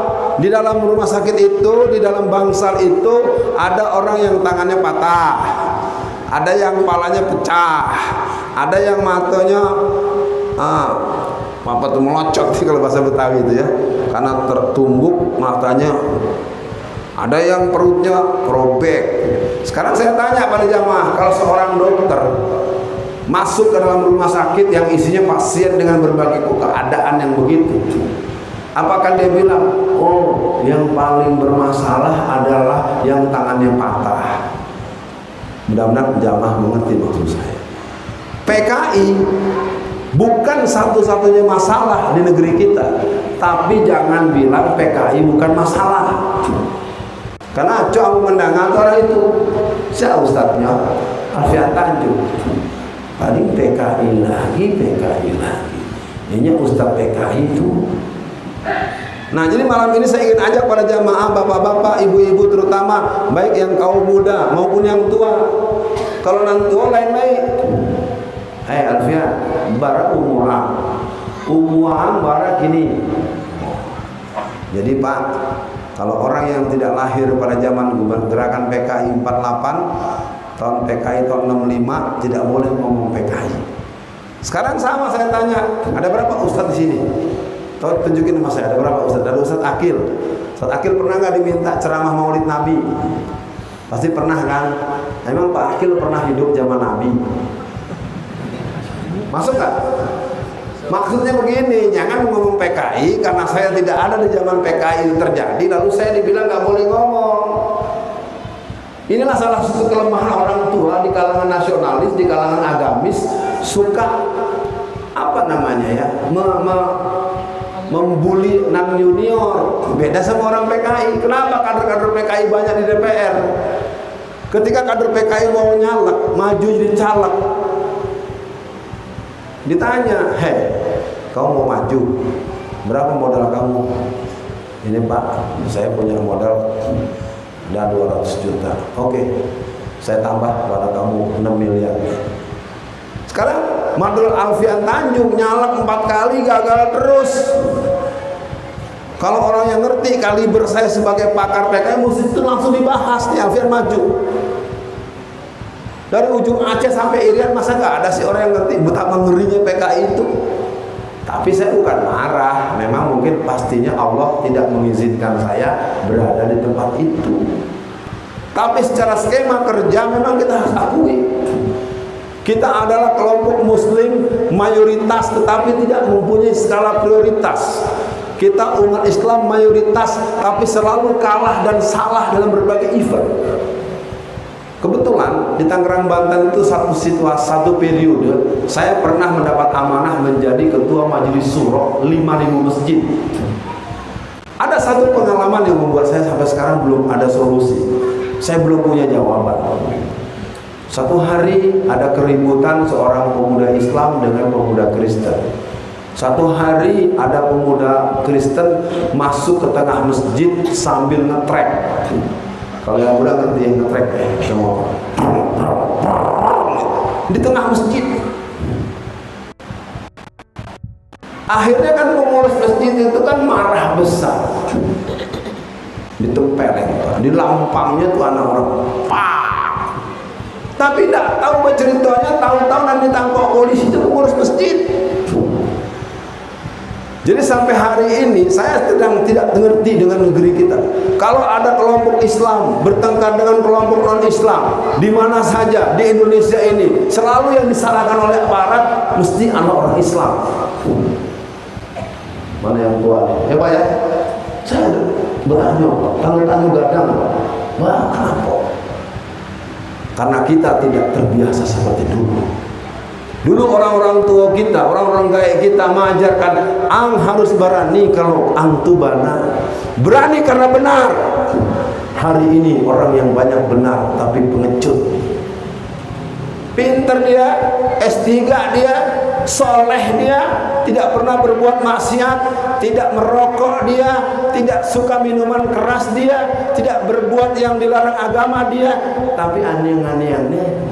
di dalam rumah sakit itu, di dalam bangsal itu ada orang yang tangannya patah, ada yang kepalanya pecah, ada yang matanya apa tuh melocot sih kalau bahasa Betawi itu ya, karena tertumbuk matanya. Ada yang perutnya robek. Sekarang saya tanya pada jamaah, kalau seorang dokter masuk ke dalam rumah sakit yang isinya pasien dengan berbagai keadaan yang begitu, apakah dia bilang, oh yang paling bermasalah adalah yang tangannya patah? Mudah-mudahan jamaah mengerti maksud saya. PKI bukan satu-satunya masalah di negeri kita, tapi jangan bilang PKI bukan masalah. Karena coba mendengar orang itu, siapa ustadznya? Alfian Tanjung. Paling PKI lagi. Ini ustadz PKI itu. Nah, jadi malam ini saya ingin ajak para jamaah, bapak-bapak, ibu-ibu terutama, baik yang kaum muda maupun yang tua. Kalau yang tua lain-lain. Hai Alfian, bara umuan bara gini. Jadi Pak, kalau orang yang tidak lahir pada zaman gerakan PKI 48, tahun PKI tahun 65, tidak boleh ngomong PKI. Sekarang sama saya tanya, ada berapa ustadz di sini? Tahu, tunjukin sama saya, ada berapa ustadz? Ada Ustadz Akil. Ustadz Akil pernah nggak diminta ceramah Maulid Nabi? Pasti pernah kan? Emang Pak Akil pernah hidup zaman Nabi? Masuk nggak? Maksudnya begini, jangan ngomong PKI karena saya tidak ada di zaman PKI itu terjadi, lalu saya dibilang nggak boleh ngomong. Inilah salah satu kelemahan orang tua di kalangan nasionalis, di kalangan agamis, suka apa namanya ya, membuli non junior. Beda sama orang PKI. Kenapa kader-kader PKI banyak di DPR? Ketika kader PKI mau nyalek, maju jadi caleg, ditanya, hei, kamu mau maju, berapa modal kamu? Ini Pak, saya punya modal dan 200 juta. Oke, saya tambah pada kamu 6 miliar. Sekarang Madul Alfian Tanjung nyalek 4 kali gagal terus. Kalau orang yang ngerti kaliber saya sebagai pakar PKI, mesti itu langsung dibahas nih Alfian maju. Dari ujung Aceh sampai Irian, masa nggak ada sih orang yang ngerti betapa ngerinya PKI itu? Tapi saya bukan marah, memang mungkin pastinya Allah tidak mengizinkan saya berada di tempat itu. Tapi secara skema kerja memang kita harus akui, kita adalah kelompok muslim mayoritas tetapi tidak mempunyai skala prioritas. Kita umat Islam mayoritas tapi selalu kalah dan salah dalam berbagai event. Kebetulan di Tangerang, Banten itu satu periode saya pernah mendapat amanah menjadi ketua majelis syuro 5.000 masjid. Ada satu pengalaman yang membuat saya sampai sekarang belum ada solusi. Saya belum punya jawaban. Satu hari ada keributan seorang pemuda Islam dengan pemuda Kristen. Satu hari ada pemuda Kristen masuk ke tengah masjid sambil ngetrek. Kalau yang muda ngerti yang ngetrek semua. Di tengah masjid. Akhirnya kan pengurus masjid itu kan marah besar. Ditempeleng, dilampangnya tuh anak orang. Tapi tidak tahu ceritanya, tahu-tahu nanti ditangkap polisi itu pengurus masjid. Jadi sampai hari ini saya sedang tidak mengerti dengan negeri kita. Kalau ada kelompok Islam bertengkar dengan kelompok non-Islam di mana saja di Indonesia ini, selalu yang disalahkan oleh aparat mesti anak orang Islam. Mana yang tua? Ya Pak ya, saya berani Pak. Kalau tanya gadang, Pak, kenapa? Karena kita tidak terbiasa seperti dulu. Dulu orang-orang tua kita, orang-orang gaya kita mengajarkan ang harus berani kalau ang tu bana. Berani karena benar. Hari ini orang yang banyak benar tapi pengecut. Pinter dia, S3 dia, soleh dia, tidak pernah berbuat maksiat, tidak merokok dia, tidak suka minuman keras dia, tidak berbuat yang dilarang agama dia, tapi aneh-aneh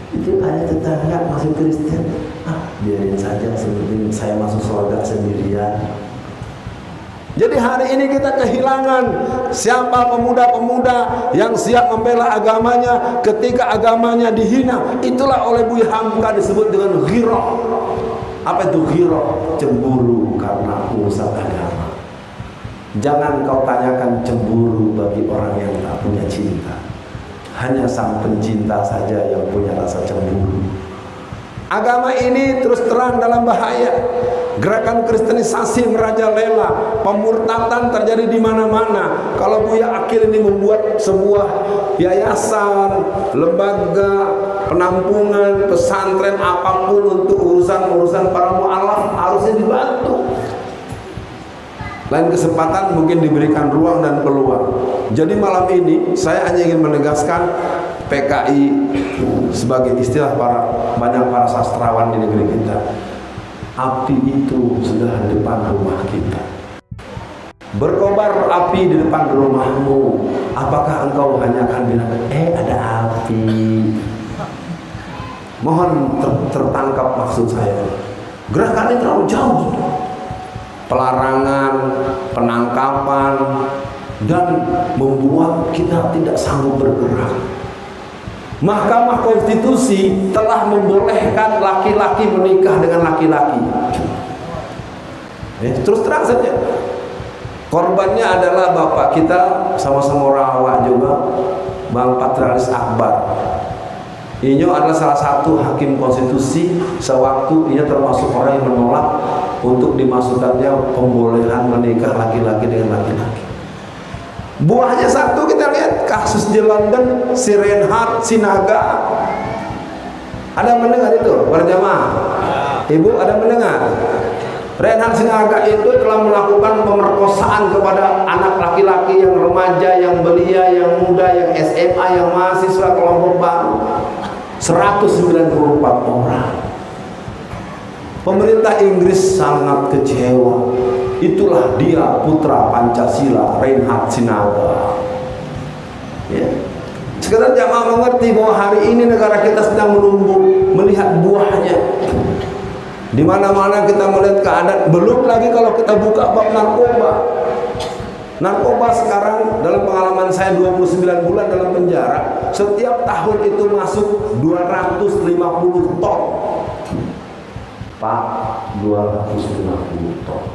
itu ada tetangga masuk Kristen, biarin saja sebelum saya masuk surga sendirian. Jadi hari ini kita kehilangan siapa pemuda-pemuda yang siap membela agamanya ketika agamanya dihina. Itulah oleh Buya Hamka disebut dengan ghirah. Apa itu ghirah? Cemburu karena urusan agama. Jangan kau tanyakan cemburu bagi orang yang tak punya cinta. Hanya sang pencinta saja yang punya rasa cemburu. Agama ini terus terang dalam bahaya. Gerakan kristenisasi merajalela, pemurtadan terjadi di mana-mana. Kalau Buya Akil ini membuat sebuah yayasan, lembaga, penampungan, pesantren apapun untuk urusan-urusan para mu'alaf harusnya dibantu. Lain kesempatan mungkin diberikan ruang dan peluang. Jadi malam ini saya hanya ingin menegaskan PKI sebagai istilah banyak para sastrawan di negeri kita. Api itu sudah di depan rumah kita. Berkobar api di depan rumahmu. Apakah engkau hanya akan bilang, ada api? Mohon tertangkap maksud saya. Gerakan ini terlalu jauh. Pelarangan, penangkapan, dan membuat kita tidak sanggup bergerak. Mahkamah Konstitusi telah membolehkan laki-laki menikah dengan laki-laki. Terus terang saja. Korbannya adalah bapak kita, sama-sama rawa juga, Bang Patrialis Akbar. Inyo adalah salah satu hakim konstitusi. Sewaktu ia termasuk orang yang menolak untuk dimasukkannya pembolehan menikah laki-laki dengan laki-laki. Buahnya satu kita lihat kasus di London, si Reinhard Sinaga. Ada mendengar itu berjamaah? Ibu ada mendengar? Reinhard Sinaga itu telah melakukan pemerkosaan kepada anak laki-laki yang remaja, yang belia, yang muda, yang SMA, yang mahasiswa kelompok baru. 194 orang. Pemerintah Inggris sangat kecewa. Itulah dia putra Pancasila, Reinhard Sinaga. Ya. Sekarang jamaah mengerti bahwa hari ini negara kita sedang menunggu melihat buahnya. Di mana-mana kita melihat keadaan. Belum lagi kalau kita buka bab narkoba. Narkoba sekarang dalam pengalaman saya 29 bulan dalam penjara, setiap tahun itu masuk 250 ton. Pak, 250 ton.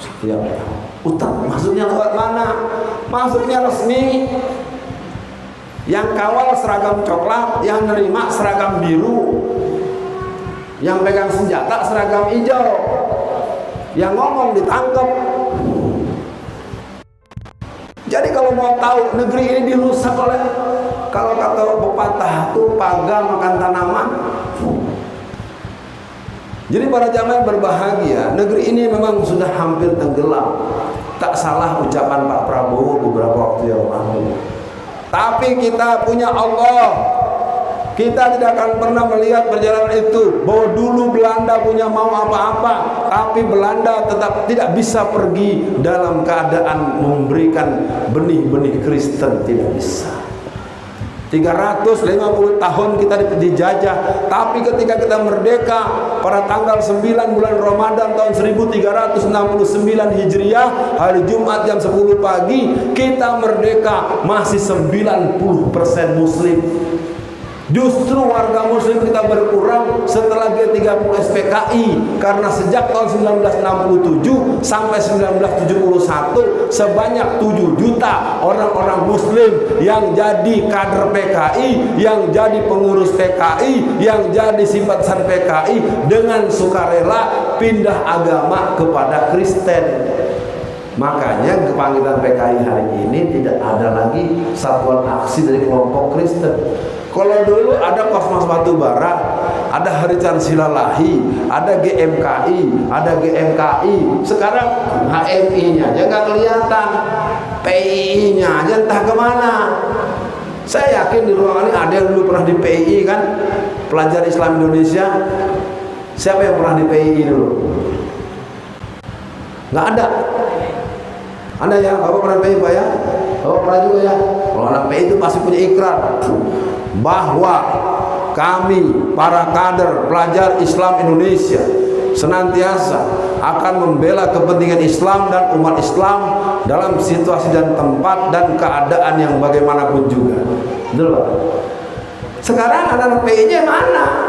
Setiap tahun. Utang maksudnya lewat mana? Maksudnya resmi. Yang kawal seragam coklat, yang nerima seragam biru, yang pegang senjata seragam hijau, yang ngomong ditangkap. Jadi kalau mau tahu negeri ini dirusak oleh, kalau kata pepatah tuh paga makan tanaman. Jadi para jamaah yang berbahagia, negeri ini memang sudah hampir tenggelam. Tak salah ucapan Pak Prabowo beberapa waktu yang lalu. Tapi kita punya Allah. Kita tidak akan pernah melihat perjalanan itu, bahwa dulu Belanda punya mau apa-apa, tapi Belanda tetap tidak bisa pergi dalam keadaan memberikan benih-benih Kristen, tidak bisa. 350 tahun kita dijajah, tapi ketika kita merdeka pada tanggal 9 bulan Ramadan tahun 1369 Hijriah, hari Jumat jam 10 pagi, kita merdeka masih 90% Muslim. Justru warga muslim kita berkurang setelah G30 SPKI, karena sejak tahun 1967 sampai 1971 sebanyak 7 juta orang-orang muslim yang jadi kader PKI, yang jadi pengurus PKI, yang jadi simpatisan PKI dengan sukarela pindah agama kepada Kristen. Makanya kepanggilan PKI hari ini tidak ada lagi satuan aksi dari kelompok Kristen. Kalau dulu ada Kosmas Batubara, ada Harican Silalahi, ada GMKI, ada GMKI. Sekarang HMI-nya aja nggak kelihatan, PII-nya aja entah kemana. Saya yakin di ruangan ini ada yang dulu pernah di PII kan, pelajar Islam Indonesia. Siapa yang pernah di PII dulu? Nggak ada. Anda ya, Bapak pernah PII Pak ya? Bapak pernah juga ya? Kalau anak PII itu pasti punya ikrar bahwa kami para kader pelajar Islam Indonesia senantiasa akan membela kepentingan Islam dan umat Islam dalam situasi dan tempat dan keadaan yang bagaimanapun juga. Betul Pak? Sekarang anak PII-nya mana?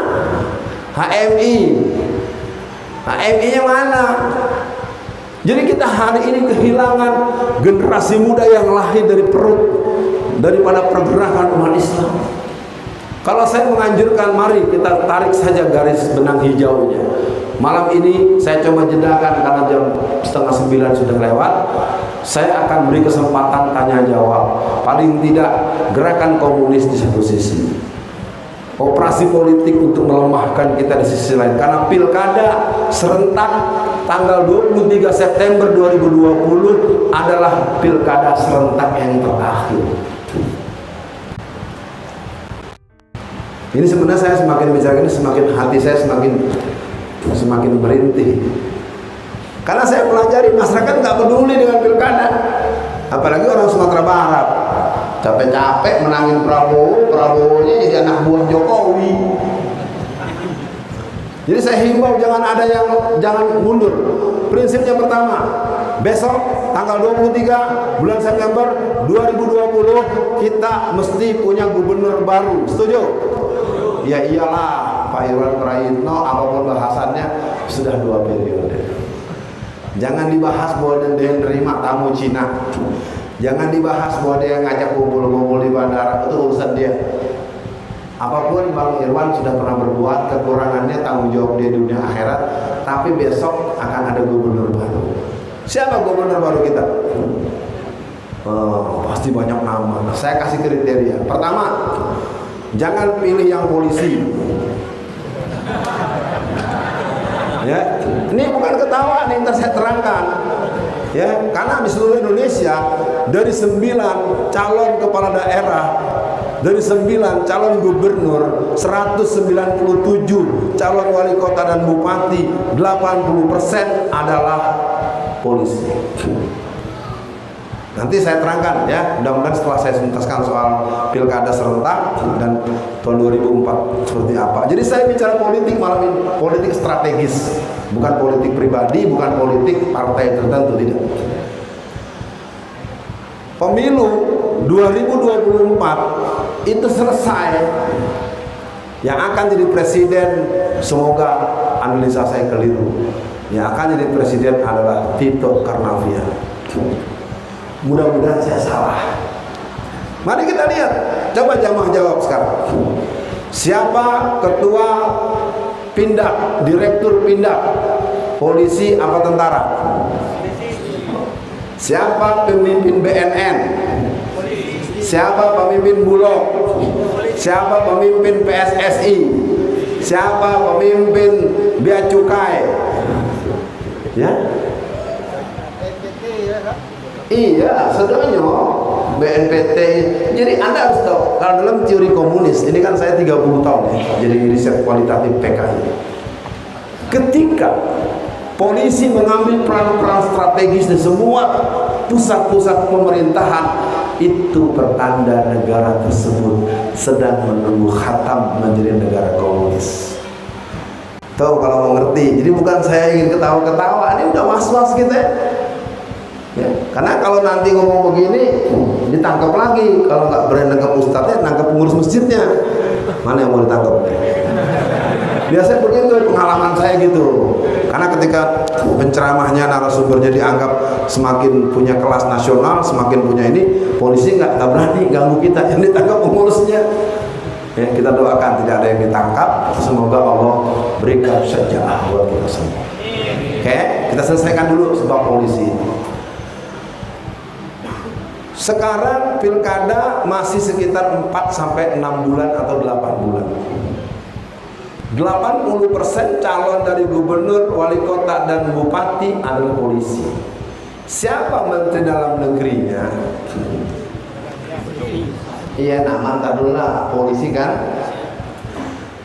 HMI-nya mana? Jadi kita hari ini kehilangan generasi muda yang lahir dari perut daripada pergerakan umat Islam. Kalau saya menganjurkan, mari kita tarik saja garis benang hijaunya. Malam ini saya coba jedakan karena jam 8:30 sudah lewat. Saya akan beri kesempatan tanya jawab. Paling tidak gerakan komunis di satu sisi, operasi politik untuk melemahkan kita di sisi lain. Karena pilkada serentak tanggal 23 September 2020 adalah pilkada serentak yang terakhir. Ini sebenarnya saya semakin bicara ini, semakin hati saya semakin merintih. Karena saya pelajari masyarakat nggak peduli dengan pilkada, apalagi orang Sumatera Barat. Capek-capek menangin Prabowo-nya jadi anak buah Jokowi. Jadi saya himbau jangan mundur. Prinsipnya pertama, besok tanggal 23 bulan September 2020 kita mesti punya gubernur baru. Setuju? Ya iyalah, Pak Irwan Prayitno apapun bahasannya sudah 2 periode. Jangan dibahas bahwa dia nerima tamu Cina. Jangan dibahas bahwa dia ngajak kumpul-kumpul di bandara, itu urusan dia. Apapun Bang Irwan sudah pernah berbuat, kekurangannya tanggung jawab dia di dunia akhirat. Tapi besok akan ada gubernur baru. Siapa gubernur baru kita? Pasti banyak nama. Saya kasih kriteria. Pertama, jangan pilih yang polisi. Ya, ini bukan ketawa nih, ntar saya terangkan. Ya, karena di seluruh Indonesia dari 9 calon kepala daerah, dari 9 calon gubernur, 197 calon wali kota dan bupati, 80% adalah polisi. Nanti saya terangkan ya, mudah-mudahan setelah saya tuntaskan soal pilkada serentak dan tahun 2004 seperti apa. Jadi saya bicara politik malam ini, politik strategis, bukan politik pribadi, bukan politik partai tertentu, tidak. Pemilu 2024 itu selesai. Yang akan jadi presiden, semoga analisa saya keliru, yang akan jadi presiden adalah Tito Karnavian. Mudah-mudahan saya salah. Mari kita lihat. Coba jamaah jawab sekarang. Siapa ketua Pindad, direktur Pindad? Polisi apa tentara? Siapa pemimpin BNN? Siapa pemimpin Bulog? Siapa pemimpin PSSI? Siapa pemimpin Bea Cukai? Ya? Iya, sedonyo BNPT. Jadi Anda harus tahu, kalau dalam teori komunis, ini kan saya 30 tahun ya, jadi riset kualitatif PKI. Ketika polisi mengambil peran-peran strategis di semua pusat-pusat pemerintahan, itu pertanda negara tersebut sedang menunggu khatam menjadi negara komunis. Tahu kalau mau ngerti. Jadi bukan saya ingin ketawa-ketawa, ini udah was-was kita. Ya, karena kalau nanti ngomong begini ditangkap lagi, kalau nggak berani nangkap ustadznya, nangkap pengurus masjidnya. Mana yang mau ditangkap? Biasanya begitu pengalaman saya gitu. Karena ketika penceramahnya narasumbernya dianggap semakin punya kelas nasional, semakin punya ini, polisi nggak berani ganggu kita, yang ditangkap pengurusnya. Ya, kita doakan tidak ada yang ditangkap. Semoga Allah berikan sejarah buat kita semua. Oke, kita selesaikan dulu sebab polisi ini. Sekarang pilkada masih sekitar 4 sampai 6 bulan atau 8 bulan. 80% calon dari gubernur, wali kota dan bupati adalah polisi. Siapa menteri dalam negerinya? Iya, nama tak dulu lah, polisi kan.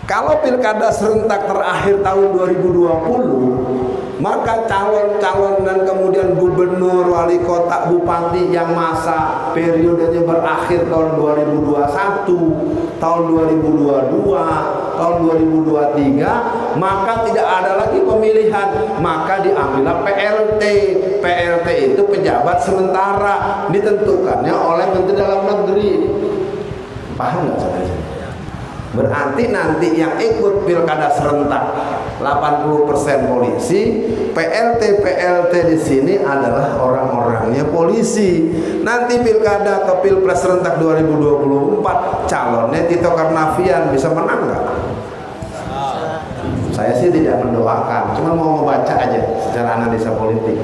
Kalau pilkada serentak terakhir tahun 2020, maka calon-calon dan kemudian gubernur, wali kota, bupati yang masa periodenya berakhir tahun 2021, tahun 2022, tahun 2023, maka tidak ada lagi pemilihan, maka diambillah PLT. PLT itu pejabat sementara, ditentukannya oleh Menteri Dalam Negeri. Paham nggak saudara? Berarti nanti yang ikut pilkada serentak 80% polisi, PLT di sini adalah orang-orangnya polisi. Nanti pilkada ke pilpres serentak 2024 calonnya Tito Karnavian bisa menang nggak? Saya sih tidak mendoakan, cuma mau membaca aja secara analisa politik.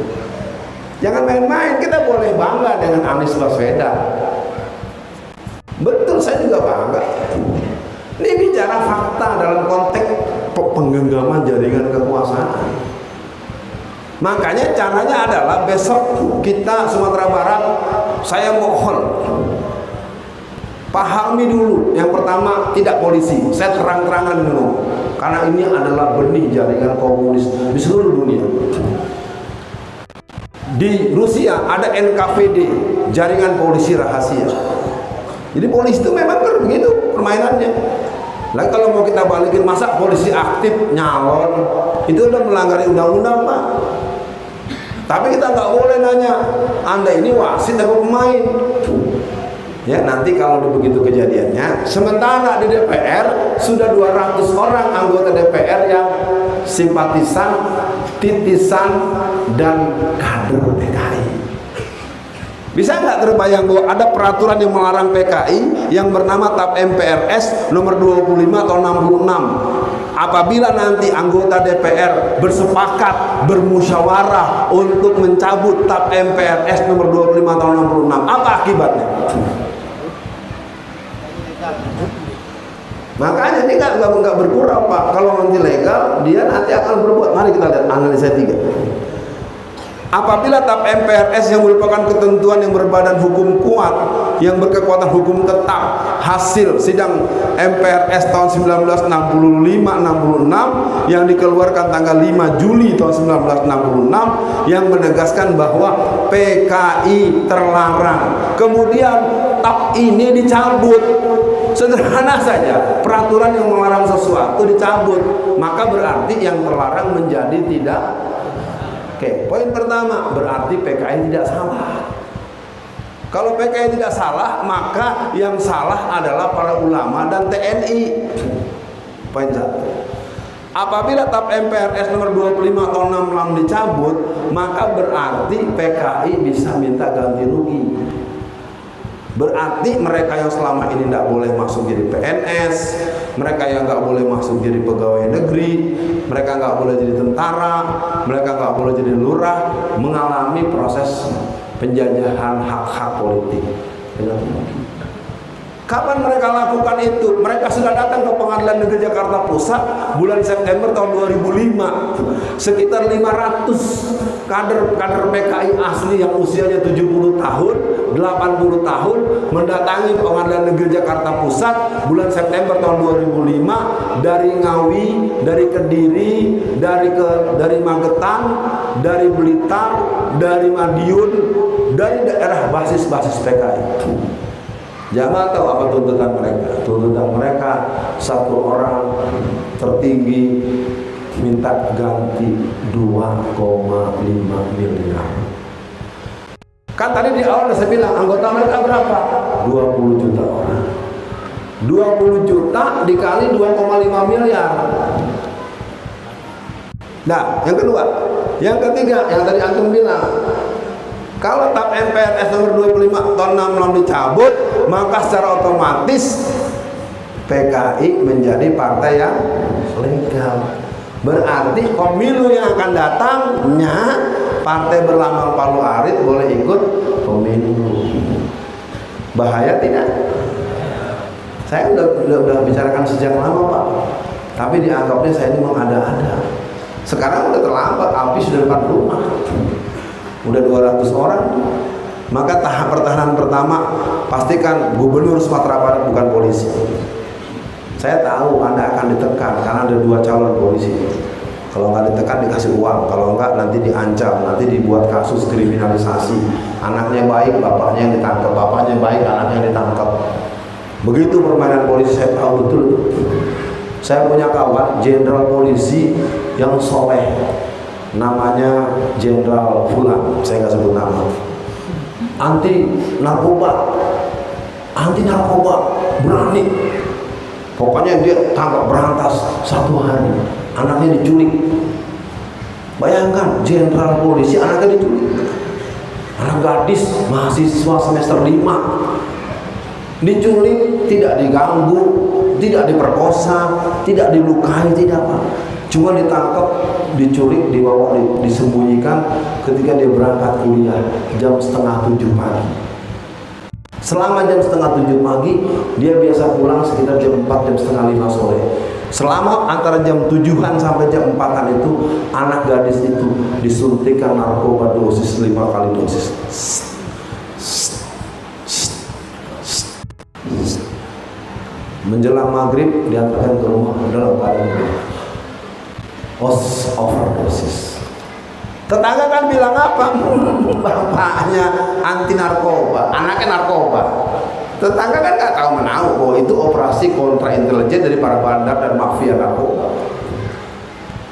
Jangan main-main, kita boleh bangga dengan Anies Baswedan. Betul, saya juga bangga. Ini bicara fakta dalam konteks penggenggaman jaringan kekuasaan. Makanya caranya adalah besok kita Sumatera Barat, saya mohon pahami dulu. Yang pertama, tidak polisi. Saya terang-terangan dulu, karena ini adalah benih jaringan komunis di seluruh dunia. Di Rusia ada NKVD, jaringan polisi rahasia. Jadi polisi itu memang begitu permainannya. Lah kalau mau kita balikin, masa polisi aktif nyalon itu udah melanggar undang-undang, Pak. Tapi kita nggak boleh nanya, Anda ini wasit atau pemain? Ya, nanti kalau begitu kejadiannya, sementara di DPR sudah 200 orang anggota DPR yang simpatisan, titisan dan kader PKI. Bisa nggak terbayang bahwa ada peraturan yang melarang PKI yang bernama TAP MPRS nomor 25 tahun 66. Apabila nanti anggota DPR bersepakat, bermusyawarah untuk mencabut TAP MPRS nomor 25 tahun 66, apa akibatnya? Makanya ini nggak berkurang, Pak. Kalau nanti legal, dia nanti akan berbuat. Mari kita lihat analisa 3. Apabila TAP MPRS yang merupakan ketentuan yang berbadan hukum kuat, yang berkekuatan hukum tetap, hasil sidang MPRS tahun 1965-66 yang dikeluarkan tanggal 5 Juli tahun 1966 yang menegaskan bahwa PKI terlarang. Kemudian TAP ini dicabut. Sederhana saja, peraturan yang melarang sesuatu dicabut, maka berarti yang terlarang menjadi tidak. Oke, poin pertama, berarti PKI tidak salah. Kalau PKI tidak salah, maka yang salah adalah para ulama dan TNI. Poin 1. Apabila TAP MPRS nomor 25 tahun 66 dicabut, maka berarti PKI bisa minta ganti rugi. Berarti mereka yang selama ini tidak boleh masuk jadi PNS, mereka yang nggak boleh masuk jadi pegawai negeri, mereka nggak boleh jadi tentara, mereka nggak boleh jadi lurah, mengalami proses penjajahan hak-hak politik. Kapan mereka lakukan itu? Mereka sudah datang ke Pengadilan Negeri Jakarta Pusat bulan September tahun 2005. Sekitar 500 kader PKI asli yang usianya 70 tahun, 80 tahun mendatangi Pengadilan Negeri Jakarta Pusat bulan September tahun 2005 dari Ngawi, dari Kediri, dari Magetan, dari Blitar, dari Madiun, dari daerah basis-basis PKI. Jangan tahu apa tuntutan mereka. Tuntutan mereka satu orang tertinggi minta ganti 2,5 miliar. Kan tadi di awal saya bilang anggota mereka berapa? 20 juta orang. 20 juta dikali 2,5 miliar. Nah, yang kedua, yang ketiga, yang tadi antum bilang, kalau TAP MPRS nomor 25 tahun 66 dicabut, maka secara otomatis PKI menjadi partai yang legal. Berarti pemilu yang akan datangnya partai berlambang Palu Arit boleh ikut pemilu. Bahaya tidak? Saya udah bicarakan sejak lama, Pak. Tapi dianggapnya saya ini mengada-ada. Sekarang udah terlambat, api sudah depan rumah. Udah 200 orang. Maka tahap pertahanan pertama, pastikan gubernur Sumatera Barat bukan polisi. Saya tahu Anda akan ditekan karena ada 2 calon polisi. Kalau nggak ditekan dikasih uang, kalau nggak nanti diancam, nanti dibuat kasus kriminalisasi. Anaknya baik, bapaknya yang ditangkap, bapaknya baik, anaknya yang ditangkap. Begitu permainan polisi, saya tahu betul. Saya punya kawan jenderal polisi yang soleh, namanya Jenderal Fulan, saya nggak sebut nama. Anti narkoba, berani. Pokoknya dia tangkap berantas 1 hari, anaknya diculik. Bayangkan jenderal polisi anaknya diculik. Anak gadis mahasiswa semester 5 diculik, tidak diganggu, tidak diperkosa, tidak dilukai, tidak apa. Cuma ditangkap, diculik, dibawa, disembunyikan ketika dia berangkat kuliah jam 6:30 pagi. Selama jam 6:30 pagi, dia biasa pulang sekitar jam 4, jam 4:30 sore. Selama antara jam 7-an sampai jam 4-an itu, anak gadis itu disuntikan narkoba dosis 5 kali dosis. Menjelang maghrib diantarkan ke rumah dalam keadaan overdosis. Tetangga kan bilang apa? Bapaknya anti narkoba, anaknya narkoba. Tetangga kan nggak tahu menahu bahwa itu operasi kontra intelijen dari para bandar dan mafia narkoba.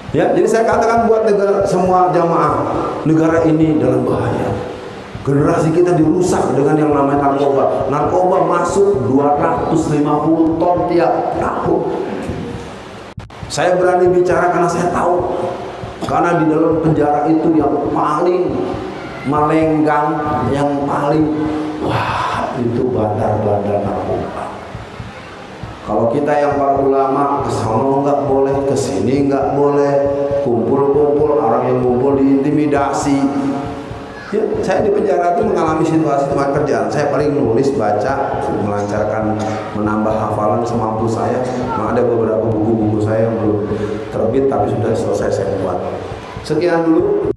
Ya, jadi saya katakan buat negara, semua jamaah, negara ini dalam bahaya. Generasi kita dirusak dengan yang namanya narkoba. Narkoba masuk 250 ton tiap tahun. Saya berani bicara karena saya tahu. Karena di dalam penjara itu yang paling melenggang, yang paling wah, itu bandar-bandar narkoba. Kalau kita yang para ulama kesana nggak boleh, kesini nggak boleh, kumpul-kumpul, orang yang kumpul diintimidasi. Ya, saya di penjara itu mengalami situasi tempat kerjaan. Saya paling nulis, baca, melancarkan, menambah hafalan semampu saya. Memang ada beberapa buku-buku saya yang belum terbit tapi sudah selesai saya buat. Sekian dulu.